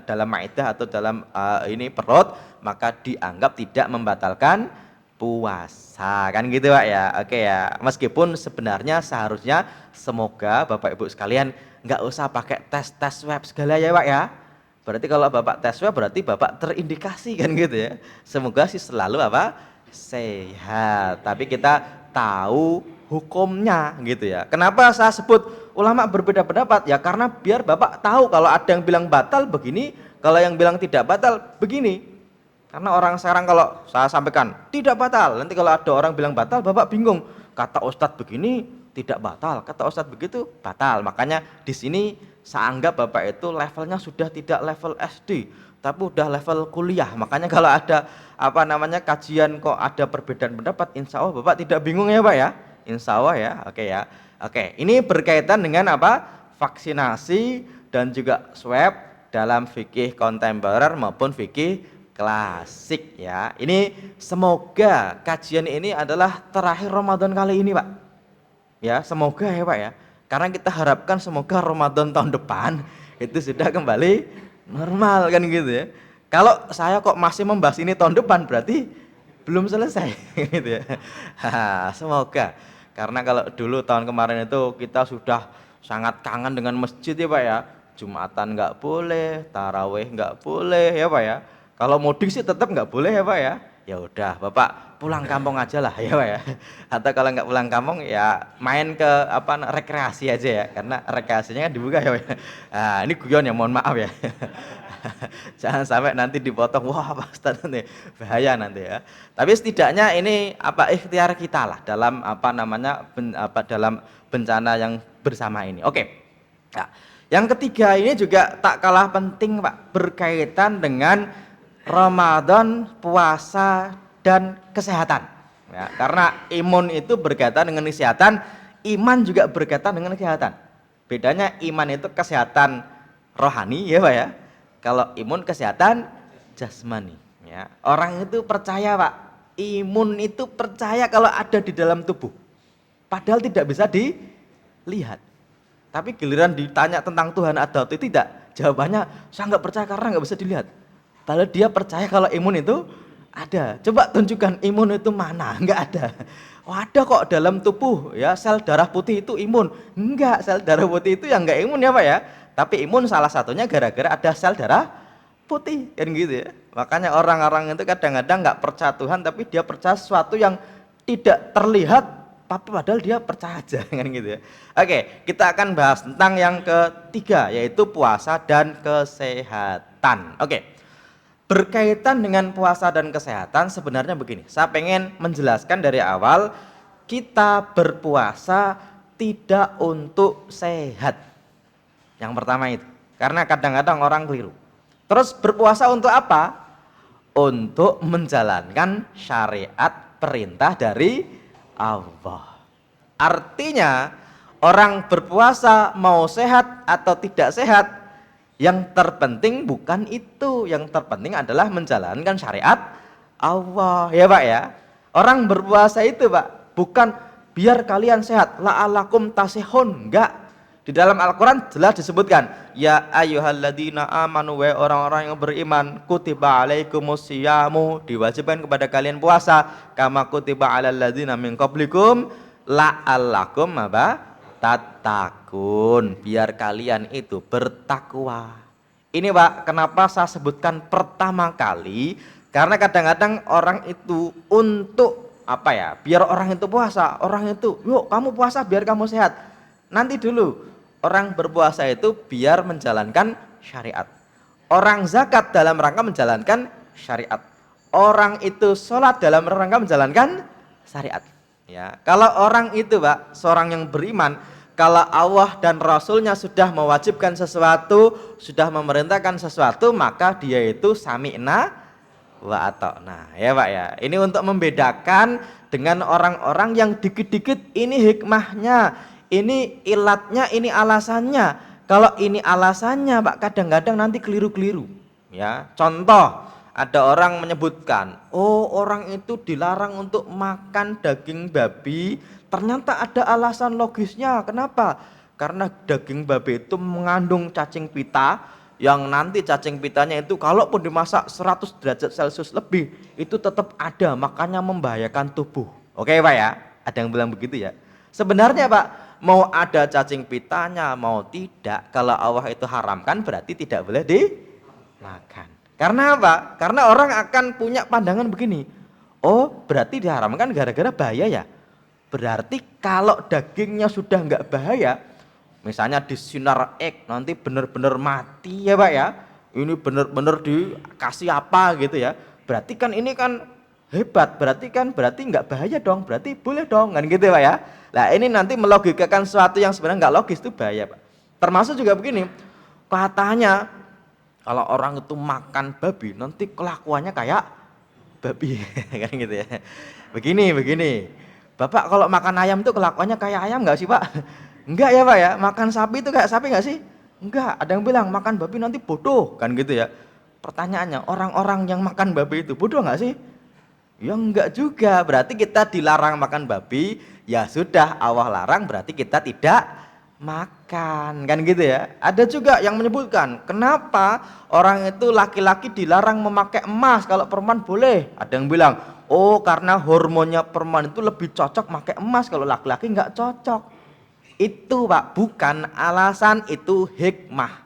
dalam maidah atau dalam ini perut, maka dianggap tidak membatalkan puasa kan gitu Pak ya. Oke ya, meskipun sebenarnya seharusnya semoga Bapak Ibu sekalian nggak usah pakai tes swab segala ya Pak ya. Berarti kalau Bapak tes swab berarti Bapak terindikasi kan gitu ya. Semoga sih selalu apa? Sehat. Tapi kita tahu hukumnya gitu ya. Kenapa saya sebut ulama berbeda pendapat? Ya karena biar Bapak tahu kalau ada yang bilang batal begini, kalau yang bilang tidak batal begini. Karena orang sekarang kalau saya sampaikan tidak batal, nanti kalau ada orang bilang batal Bapak bingung. Kata Ustadz begini tidak batal, kata Ustadz begitu batal. Makanya di sini saya anggap Bapak itu levelnya sudah tidak level SD, tapi udah level kuliah. Makanya kalau ada kajian kok ada perbedaan pendapat, insya Allah Bapak tidak bingung ya Pak ya. Insya Allah ya, oke ya. Oke, ini berkaitan dengan apa? Vaksinasi dan juga swab dalam fikih kontemporer maupun fikih klasik ya. Ini semoga kajian ini adalah terakhir Ramadan kali ini Pak. Ya, semoga ya Pak ya. Karena kita harapkan semoga Ramadan tahun depan itu sudah kembali normal kan gitu ya. Kalau saya kok masih membahas ini tahun depan berarti belum selesai gitu ya. Semoga. Karena kalau dulu tahun kemarin itu kita sudah sangat kangen dengan masjid ya Pak ya. Jumatan nggak boleh, tarawih nggak boleh ya Pak ya. Kalau mudik sih tetap nggak boleh ya Pak ya. Ya udah Bapak pulang kampung aja lah ya Pak ya. Atau kalau nggak pulang kampung ya main ke rekreasi aja ya, karena rekreasinya kan dibuka ya Pak ya. Nah, ini guyon ya, mohon maaf ya. Jangan sampai nanti dipotong, wah Pak Ustaz nanti bahaya nanti ya. Tapi setidaknya ini ikhtiar kita lah dalam dalam bencana yang bersama ini. Oke. Nah, yang ketiga ini juga tak kalah penting Pak, berkaitan dengan Ramadan, puasa, dan kesehatan ya, karena imun itu berkaitan dengan kesehatan, iman juga berkaitan dengan kesehatan. Bedanya iman itu kesehatan rohani ya Pak ya, kalau imun kesehatan jasmani ya. Orang itu percaya Pak, imun itu percaya kalau ada di dalam tubuh padahal tidak bisa dilihat, tapi giliran ditanya tentang Tuhan ada atau tidak Jawabannya, saya nggak percaya karena nggak bisa dilihat. Padahal dia percaya kalau imun itu ada. Coba tunjukkan imun itu mana? Nggak ada. Oh, ada kok dalam tubuh ya, sel darah putih itu imun. Enggak, sel darah putih itu yang enggak imun ya Pak ya. Tapi imun salah satunya gara-gara ada sel darah putih kan gitu ya. Makanya orang-orang itu kadang-kadang nggak percaya Tuhan tapi dia percaya sesuatu yang tidak terlihat tapi padahal dia percaya aja kan gitu ya. Oke, kita akan bahas tentang yang ketiga yaitu puasa dan kesehatan. Oke. Berkaitan dengan puasa dan kesehatan sebenarnya begini, saya pengen menjelaskan dari awal, kita berpuasa tidak untuk sehat. Yang pertama itu, karena kadang-kadang orang keliru. Terus berpuasa untuk apa? Untuk menjalankan syariat perintah dari Allah. Artinya orang berpuasa mau sehat atau tidak sehat, yang terpenting bukan itu, yang terpenting adalah menjalankan syariat Allah ya Pak ya. Orang berpuasa itu Pak bukan biar kalian sehat, la'alakum tasihun, enggak. Di dalam Al-Quran jelas disebutkan, ya ayyuhalladzina amanu, wa orang-orang yang beriman, kutiba alaikumusyamu, diwajibkan kepada kalian puasa, kama kutiba alal ladzina min qablikum la'alakum apa? Tatakun, biar kalian itu bertakwa. Ini Pak, kenapa saya sebutkan pertama kali? Karena kadang-kadang orang itu untuk apa ya? Biar orang itu puasa, orang itu, yuk kamu puasa biar kamu sehat. Nanti dulu, orang berpuasa itu biar menjalankan syariat. Orang zakat dalam rangka menjalankan syariat. Orang itu sholat dalam rangka menjalankan syariat. Ya, kalau orang itu Pak, seorang yang beriman, kalau Allah dan Rasulnya sudah mewajibkan sesuatu, sudah memerintahkan sesuatu, maka dia itu sami'na wa ata'na ya Pak ya. Ini untuk membedakan dengan orang-orang yang dikit-dikit ini hikmahnya, ini ilatnya, ini alasannya. Kalau ini alasannya Pak, kadang-kadang nanti keliru-keliru ya. Contoh, ada orang menyebutkan, oh orang itu dilarang untuk makan daging babi, ternyata ada alasan logisnya. Kenapa? Karena daging babi itu mengandung cacing pita, yang nanti cacing pitanya itu kalaupun dimasak 100 derajat Celcius lebih, itu tetap ada, makanya membahayakan tubuh. Oke Pak ya, ada yang bilang begitu ya. Sebenarnya Pak, mau ada cacing pitanya, mau tidak, kalau Allah itu haramkan berarti tidak boleh dimakan. Karena apa? Karena orang akan punya pandangan begini, oh berarti diharamkan gara-gara bahaya ya. Berarti kalau dagingnya sudah nggak bahaya, misalnya di sinar X nanti benar-benar mati ya Pak ya, ini benar-benar dikasih apa gitu ya, berarti kan ini kan hebat, berarti nggak bahaya dong, berarti boleh dong kan gitu Pak ya. Nah ini nanti melogikakan sesuatu yang sebenarnya nggak logis itu bahaya Pak. Termasuk juga begini, katanya kalau orang itu makan babi nanti kelakuannya kayak babi kan gitu ya. Begini. Bapak kalau makan ayam itu kelakuannya kayak ayam nggak sih Pak? Enggak ya Pak ya. Makan sapi itu kayak sapi nggak sih? Enggak. Ada yang bilang makan babi nanti bodoh kan gitu ya. Pertanyaannya, orang-orang yang makan babi itu bodoh nggak sih? Ya enggak juga. Berarti kita dilarang makan babi, ya sudah Allah larang berarti kita tidak makan kan gitu ya. Ada juga yang menyebutkan, kenapa orang itu laki-laki dilarang memakai emas, kalau perempuan boleh. Ada yang bilang, oh karena hormonnya perempuan itu lebih cocok pakai emas, kalau laki-laki nggak cocok. Itu Pak bukan alasan, itu hikmah.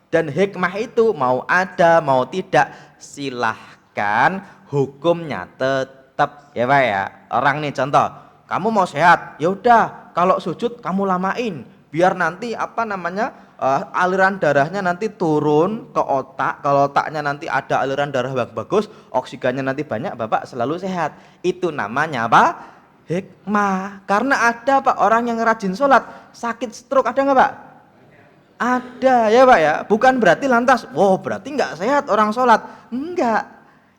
Dan hikmah itu mau ada mau tidak silahkan, hukumnya tetap ya Pak ya. Orang nih contoh, kamu mau sehat, ya udah kalau sujud kamu lamain, biar nanti aliran darahnya nanti turun ke otak. Kalau otaknya nanti ada aliran darah bagus, oksigennya nanti banyak, Bapak selalu sehat. Itu namanya apa? Hikmah. Karena ada Pak orang yang rajin sholat, sakit stroke, ada nggak Pak? Ada ya Pak ya. Bukan berarti lantas, wow berarti nggak sehat orang sholat. Enggak.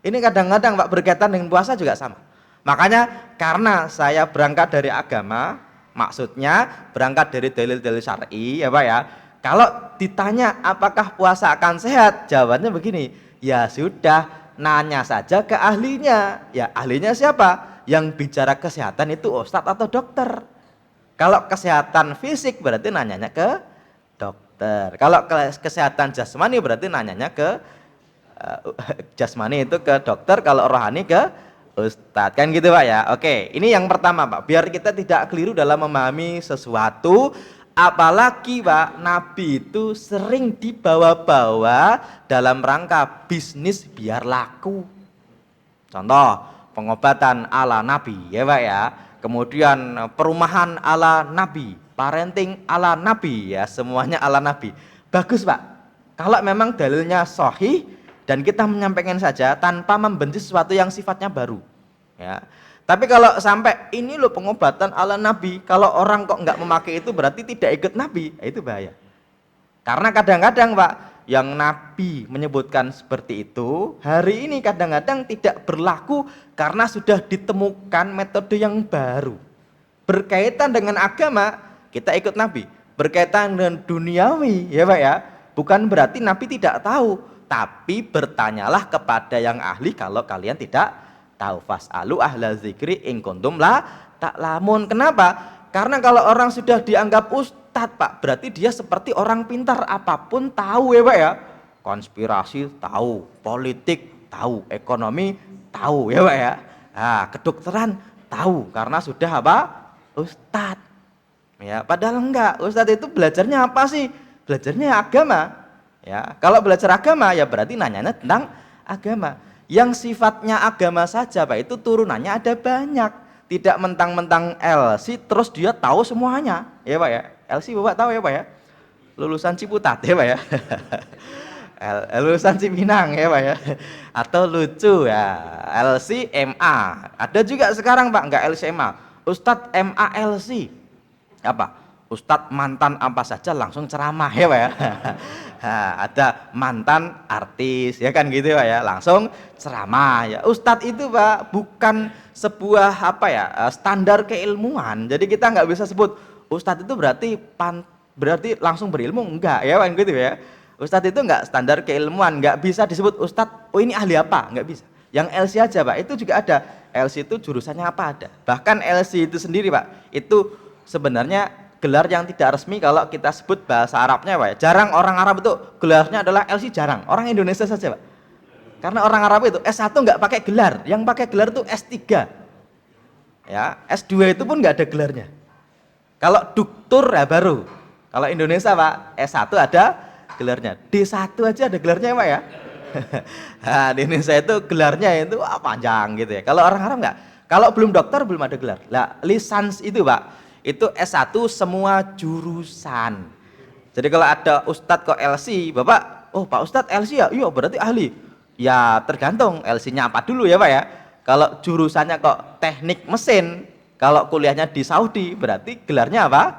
Ini kadang-kadang Pak berkaitan dengan puasa juga sama. Makanya karena saya berangkat dari agama, maksudnya berangkat dari dalil-dalil syar'i ya Pak ya. Kalau ditanya apakah puasa akan sehat, jawabannya begini, ya sudah nanya saja ke ahlinya. Ya ahlinya siapa? Yang bicara kesehatan itu ustadz atau dokter. Kalau kesehatan fisik berarti nanyanya ke dokter. dokter. Kalau kesehatan jasmani berarti nanyanya ke jasmani itu ke dokter, kalau rohani ke ustadz, kan gitu Pak ya. Oke, ini yang pertama Pak, biar kita tidak keliru dalam memahami sesuatu. Apalagi Pak, Nabi itu sering dibawa-bawa dalam rangka bisnis biar laku. Contoh, pengobatan ala Nabi ya Pak ya. Kemudian perumahan ala Nabi, parenting ala Nabi ya, semuanya ala Nabi. Bagus Pak, kalau memang dalilnya sahih dan kita menyampaikan saja tanpa membenci sesuatu yang sifatnya baru ya. Tapi kalau sampai ini loh pengobatan ala Nabi, kalau orang kok nggak memakai itu berarti tidak ikut Nabi, itu bahaya. Karena kadang-kadang Pak, yang Nabi menyebutkan seperti itu, hari ini kadang-kadang tidak berlaku karena sudah ditemukan metode yang baru. Berkaitan dengan agama, kita ikut Nabi. Berkaitan dengan duniawi, ya Pak ya, bukan berarti Nabi tidak tahu, tapi bertanyalah kepada yang ahli kalau kalian tidak tahu. Fas'alu ahla zikri in kuntum la ta'lamun. Kenapa? Karena kalau orang sudah dianggap ustadz Pak, berarti dia seperti orang pintar, apapun tahu ya Pak ya. Konspirasi tahu, politik tahu, ekonomi tahu ya Pak ya. Nah, kedokteran tahu karena sudah apa? Ustadz. Ya, padahal enggak. Ustadz itu belajarnya apa sih? Belajarnya agama. Ya, kalau belajar agama ya berarti nanyanya tentang agama. Yang sifatnya agama saja Pak, itu turunannya ada banyak. Tidak mentang-mentang LC terus dia tahu semuanya. Ya Pak ya. LC Bapak tahu ya Pak ya? Lulusan Ciputat ya Pak ya. Lulusan Cipinang ya Pak ya. Atau lucu ya, LC MA. Ada juga sekarang Pak, enggak LC MA. Ustadz MA LC. Apa? Ustadz mantan apa saja langsung ceramah ya Pak ya. Nah, ada mantan artis ya kan gitu Pak ya, langsung ceramah ya. Ustadz itu Pak bukan sebuah apa ya standar keilmuan. Jadi kita nggak bisa sebut ustadz itu berarti langsung berilmu, enggak ya kan gitu ya. Ustadz itu nggak standar keilmuan, nggak bisa disebut ustadz. Oh ini ahli apa? Nggak bisa. Yang LC aja Pak, itu juga ada. LC itu jurusannya apa ada. Bahkan LC itu sendiri Pak, itu sebenarnya gelar yang tidak resmi kalau kita sebut bahasa Arabnya Pak. Jarang orang Arab itu gelarnya adalah LC, jarang. Orang Indonesia saja Pak. Karena orang Arab itu S1 nggak pakai gelar, yang pakai gelar itu S3. Ya, S2 itu pun nggak ada gelarnya. Kalau doktor ya baru. Kalau Indonesia Pak, S1 ada gelarnya. D1 aja ada gelarnya ya Pak ya. Nah, di Indonesia itu gelarnya itu panjang gitu ya. Kalau orang Arab nggak. Kalau belum dokter belum ada gelar. Lah, lisans itu Pak, itu S1 semua jurusan. Jadi kalau ada Ustadz kok LC, Bapak, oh Pak Ustadz LC ya? Iya berarti ahli. Ya tergantung LC-nya apa dulu ya Pak ya. Kalau jurusannya kok teknik mesin, kalau kuliahnya di Saudi berarti gelarnya apa?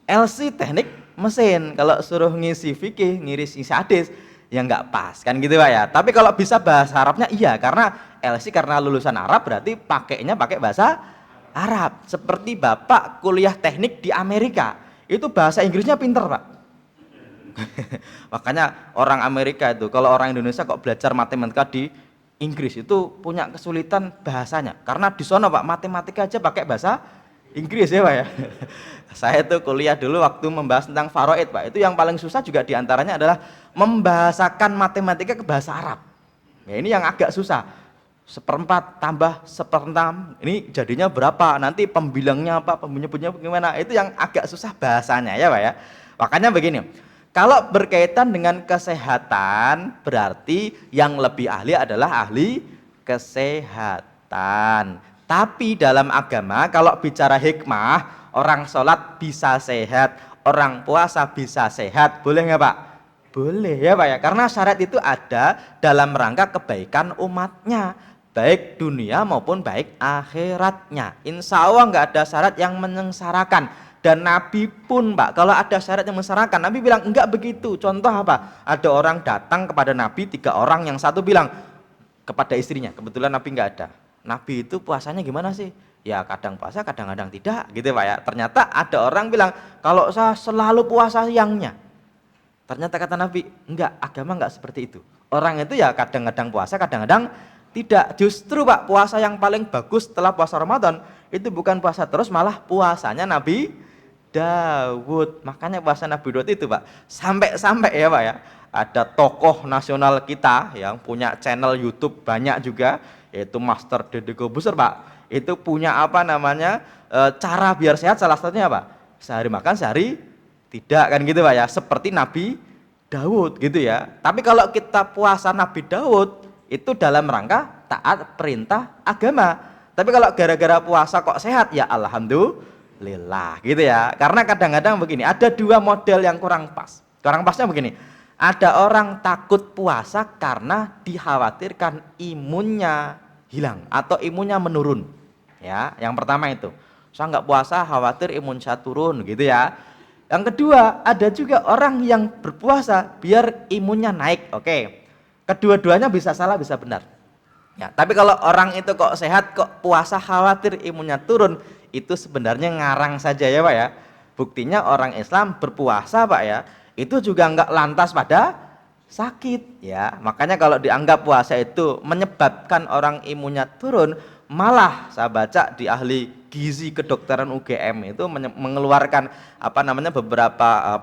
LC teknik mesin. Kalau suruh ngisi fikih, ngisi hadis, ya nggak pas kan gitu Pak ya. Tapi kalau bisa bahasa Arabnya iya, karena LC karena lulusan Arab berarti pakainya pakai bahasa Arab. Seperti Bapak kuliah teknik di Amerika, itu bahasa Inggrisnya pinter Pak. Makanya orang Amerika itu, kalau orang Indonesia kok belajar matematika di Inggris itu punya kesulitan bahasanya. Karena di sana Pak, matematika aja pakai bahasa Inggris ya Pak ya. Saya tuh kuliah dulu waktu membahas tentang faraid Pak, itu yang paling susah juga diantaranya adalah membahasakan matematika ke bahasa Arab. Ya ini yang agak susah. 1/4 tambah 1/6 ini jadinya berapa, nanti pembilangnya apa, penyebutnya bagaimana, itu yang agak susah bahasanya ya Pak ya. Makanya begini, kalau berkaitan dengan kesehatan berarti yang lebih ahli adalah ahli kesehatan. Tapi dalam agama kalau bicara hikmah, orang sholat bisa sehat, orang puasa bisa sehat, boleh nggak Pak? Boleh ya Pak ya, karena syarat itu ada dalam rangka kebaikan umatnya, baik dunia maupun baik akhiratnya. Insya Allah nggak ada syarat yang menyengsarakan. Dan Nabi pun Pak, kalau ada syarat yang menyengsarakan, Nabi bilang enggak begitu. Contoh apa? Ada orang datang kepada Nabi, 3 orang, yang satu bilang kepada istrinya, kebetulan Nabi enggak ada. Nabi itu puasanya gimana sih? Ya kadang puasa, kadang-kadang tidak gitu Pak ya. Ternyata ada orang bilang, kalau saya selalu puasa siangnya. Ternyata kata Nabi, enggak, agama enggak seperti itu. Orang itu ya kadang-kadang puasa, kadang-kadang tidak. Justru Pak, puasa yang paling bagus setelah puasa Ramadan itu bukan puasa terus, malah puasanya Nabi Daud. Makanya puasa Nabi Daud itu Pak, sampai-sampai ya Pak ya, ada tokoh nasional kita yang punya channel YouTube banyak juga, yaitu Master Dede Kobuser Pak. Itu punya apa namanya, cara biar sehat, salah satunya apa? Sehari makan, sehari tidak, kan gitu Pak ya, seperti Nabi Daud gitu ya. Tapi kalau kita puasa Nabi Daud itu dalam rangka taat perintah agama. Tapi kalau gara-gara puasa kok sehat, ya alhamdulillah gitu ya. Karena kadang-kadang begini, ada dua model yang kurang pas. Kurang pasnya begini, ada orang takut puasa karena dikhawatirkan imunnya hilang atau imunnya menurun. Ya, yang pertama itu, saya nggak puasa khawatir imun saya turun gitu ya. Yang kedua, ada juga orang yang berpuasa biar imunnya naik. Oke, kedua-duanya bisa salah, bisa benar. Ya, tapi kalau orang itu kok sehat, kok puasa khawatir imunnya turun, itu sebenarnya ngarang saja ya Pak ya. Buktinya orang Islam berpuasa Pak ya, itu juga nggak lantas pada sakit ya. Makanya kalau dianggap puasa itu menyebabkan orang imunnya turun, malah saya baca di ahli gizi kedokteran UGM itu mengeluarkan apa namanya beberapa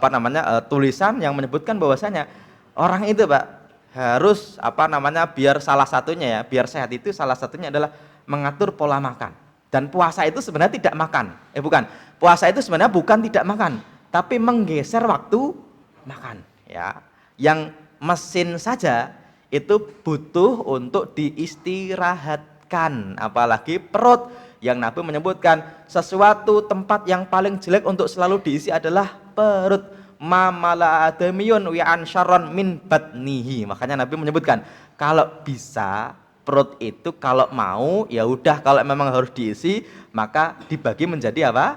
tulisan yang menyebutkan bahwasanya orang itu Pak harus apa namanya, biar salah satunya ya, biar sehat itu salah satunya adalah mengatur pola makan. Dan puasa itu sebenarnya tidak makan. Bukan. Puasa itu sebenarnya bukan tidak makan, tapi menggeser waktu makan ya. Yang mesin saja itu butuh untuk diistirahatkan, apalagi perut yang Nabi menyebutkan sesuatu tempat yang paling jelek untuk selalu diisi adalah perut. Mamala adamiyun wi'an syarron min batnihi. Makanya Nabi menyebutkan kalau bisa perut itu kalau mau ya udah, kalau memang harus diisi maka dibagi menjadi apa?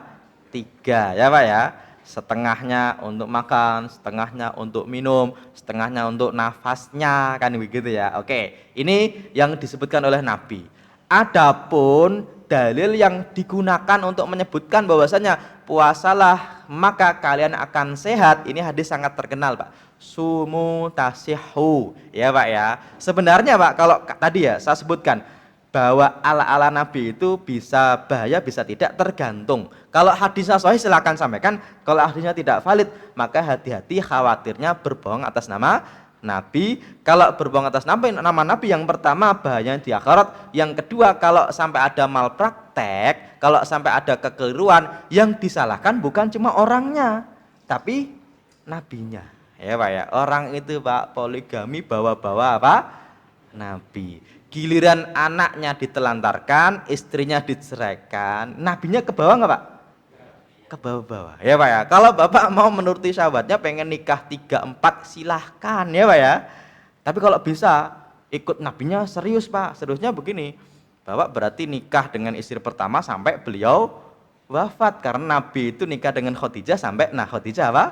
3 ya Pak ya. Setengahnya untuk makan, setengahnya untuk minum, setengahnya untuk nafasnya, kan begitu ya. Oke, ini yang disebutkan oleh Nabi. Adapun dalil yang digunakan untuk menyebutkan bahwasanya puasalah maka kalian akan sehat, ini hadis sangat terkenal Pak. Sumu tasihhu ya Pak ya. Sebenarnya Pak, kalau tadi ya saya sebutkan bahwa ala-ala Nabi itu bisa bahaya bisa tidak, tergantung. Kalau hadisnya sahih silakan sampaikan, kalau hadisnya tidak valid maka hati-hati, khawatirnya berbohong atas nama Nabi. Kalau berbohong atas nama Nabi, yang pertama bahayanya di akhirat, yang kedua kalau sampai ada malpraktek, kalau sampai ada kekeliruan, yang disalahkan bukan cuma orangnya tapi nabinya ya Pak ya. Orang itu Pak poligami bawa-bawa apa? Nabi. Giliran anaknya ditelantarkan, istrinya diceraikan, nabinya ke bawah nggak Pak? Ke bawah-bawah ya Pak ya. Kalau Bapak mau menuruti sahabatnya pengen nikah 3-4 silahkan ya Pak ya. Tapi kalau bisa ikut nabinya serius Pak. Seriusnya begini, Bapak berarti nikah dengan istri pertama sampai beliau wafat, karena Nabi itu nikah dengan Khadijah sampai Khadijah apa?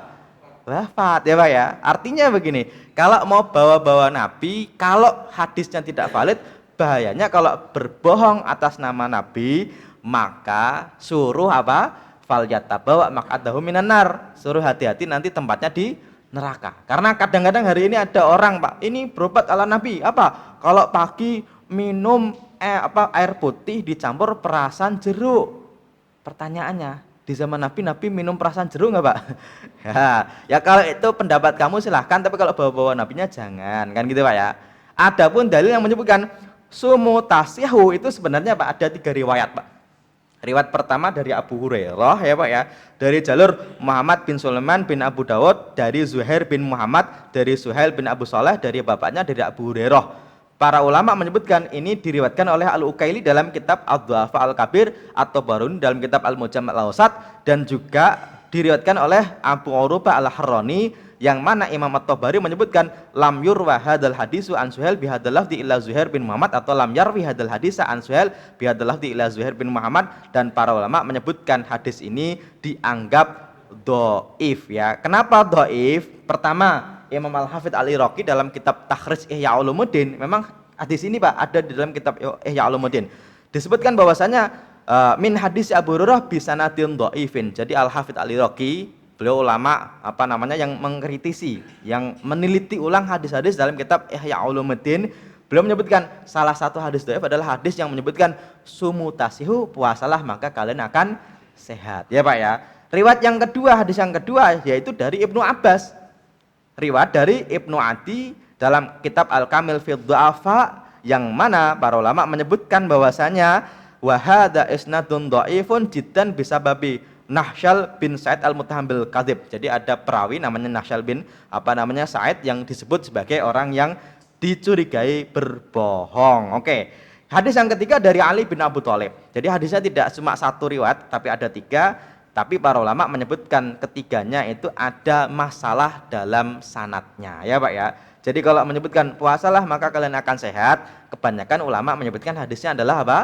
Wafat ya Pak ya. Artinya begini, kalau mau bawa-bawa Nabi, kalau hadisnya tidak valid, bahayanya kalau berbohong atas nama Nabi, maka suruh apa? Falyatabawa maq'adahu minan nar. Suruh hati-hati nanti tempatnya di neraka. Karena kadang-kadang hari ini ada orang Pak, ini berobat ala Nabi, apa? Kalau pagi minum air putih dicampur perasan jeruk. Pertanyaannya, di zaman Nabi, Nabi minum perasan jeruk nggak Pak? Ya kalau itu pendapat kamu silahkan, tapi kalau bawa-bawa nabinya jangan, kan gitu Pak ya. Adapun dalil yang menyebutkan sumu tasihhu itu sebenarnya Pak ada 3 riwayat Pak. Riwayat pertama dari Abu Hurairah ya Pak ya, dari jalur Muhammad bin Sulaiman bin Abu Dawud, dari Zuhair bin Muhammad, dari Suhail bin Abu Saleh, dari bapaknya dari Abu Hurairah. Para ulama menyebutkan ini diriwayatkan oleh Al-Ukaili dalam kitab Ad-Du'afa Al-Kabir atau Baruni dalam kitab Al-Mujam' Al-Awsat, dan juga diriwayatkan oleh Abu Urubah Al-Harrani, yang mana Imam At-Tabari menyebutkan lam yurwa hadal hadisu an Suhail bihadzal lafzi illa Zuhair bin Muhammad, atau lam yarwi hadal hadisa an Suhail bihadzal lafzi illa Zuhair bin Muhammad. Dan para ulama menyebutkan hadis ini dianggap dhaif ya. Kenapa dhaif? Pertama, Imam Al-Hafidz Al-Iraqi dalam kitab Takhrij Ihya Ulumuddin, memang hadis ini Pak ada di dalam kitab Ihya Ulumuddin, disebutkan bahwasanya min hadis Abu Hurairah bisanadin dhaifin. Jadi Al-Hafidz Al-Iraqi, beliau ulama apa namanya yang mengkritisi, yang meneliti ulang hadis-hadis dalam kitab Ihya Ulumuddin, beliau menyebutkan salah satu hadis dhaif adalah hadis yang menyebutkan sumu tasihhu, puasalah maka kalian akan sehat ya Pak ya. Riwayat yang kedua, hadis yang kedua yaitu dari Ibnu Abbas. Riwayat dari Ibnu Adi dalam kitab Al-Kamil fi Du'afa, yang mana para ulama menyebutkan bahwasanya wa hadza isnadun dhaifun jiddan bisababi Nahsyal bin Sa'id al-Mutahambil Kadzib. Jadi ada perawi namanya Nahsyal bin Sa'id yang disebut sebagai orang yang dicurigai berbohong. Oke. Hadis yang ketiga dari Ali bin Abu Thalib. Jadi hadisnya tidak cuma satu riwayat tapi ada tiga. Tapi para ulama menyebutkan ketiganya itu ada masalah dalam sanadnya, ya Pak ya. Jadi kalau menyebutkan puasalah maka kalian akan sehat, kebanyakan ulama menyebutkan hadisnya adalah apa?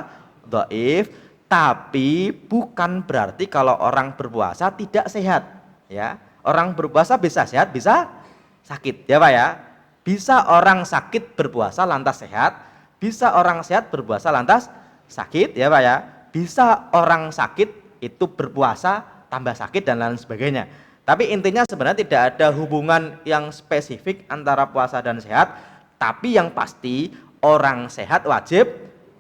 Dhaif. Tapi bukan berarti kalau orang berpuasa tidak sehat, ya. Orang berpuasa bisa sehat, bisa sakit, ya Pak ya. Bisa orang sakit berpuasa lantas sehat, bisa orang sehat berpuasa lantas sakit, ya Pak ya. Bisa orang sakit itu berpuasa tambah sakit dan lain sebagainya. Tapi intinya sebenarnya tidak ada hubungan yang spesifik antara puasa dan sehat. Tapi yang pasti orang sehat wajib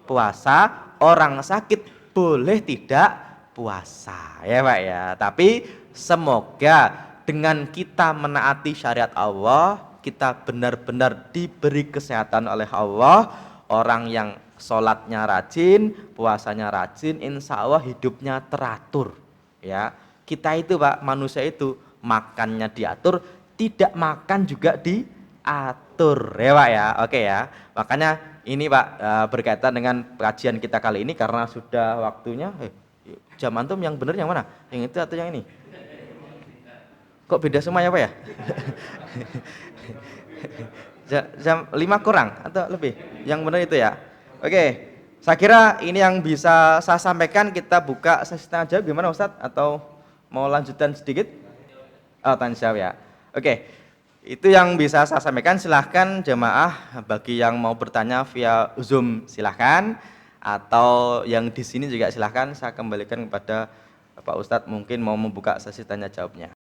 puasa, orang sakit boleh tidak puasa, ya Pak ya. Tapi semoga dengan kita menaati syariat Allah, kita benar-benar diberi kesehatan oleh Allah. Orang yang sholatnya rajin, puasanya rajin, insya Allah hidupnya teratur, ya. Kita itu Pak, manusia itu makannya diatur, tidak makan juga diatur, ya Pak ya. Oke ya. Makanya ini Pak berkaitan dengan kajian kita kali ini karena sudah waktunya. Jam antum yang benar yang mana? Yang itu atau yang ini? Kok beda semua ya Pak ya? Jam 5 kurang atau lebih? Yang benar itu ya. Oke, saya kira ini yang bisa saya sampaikan. Kita buka sesi tanya jawab, gimana Ustadz? Atau mau lanjutan sedikit? Oh, tanya jawab ya. Oke, itu yang bisa saya sampaikan. Silahkan jemaah, bagi yang mau bertanya via Zoom silahkan, atau yang di sini juga silahkan. Saya kembalikan kepada Pak Ustadz, mungkin mau membuka sesi tanya jawabnya.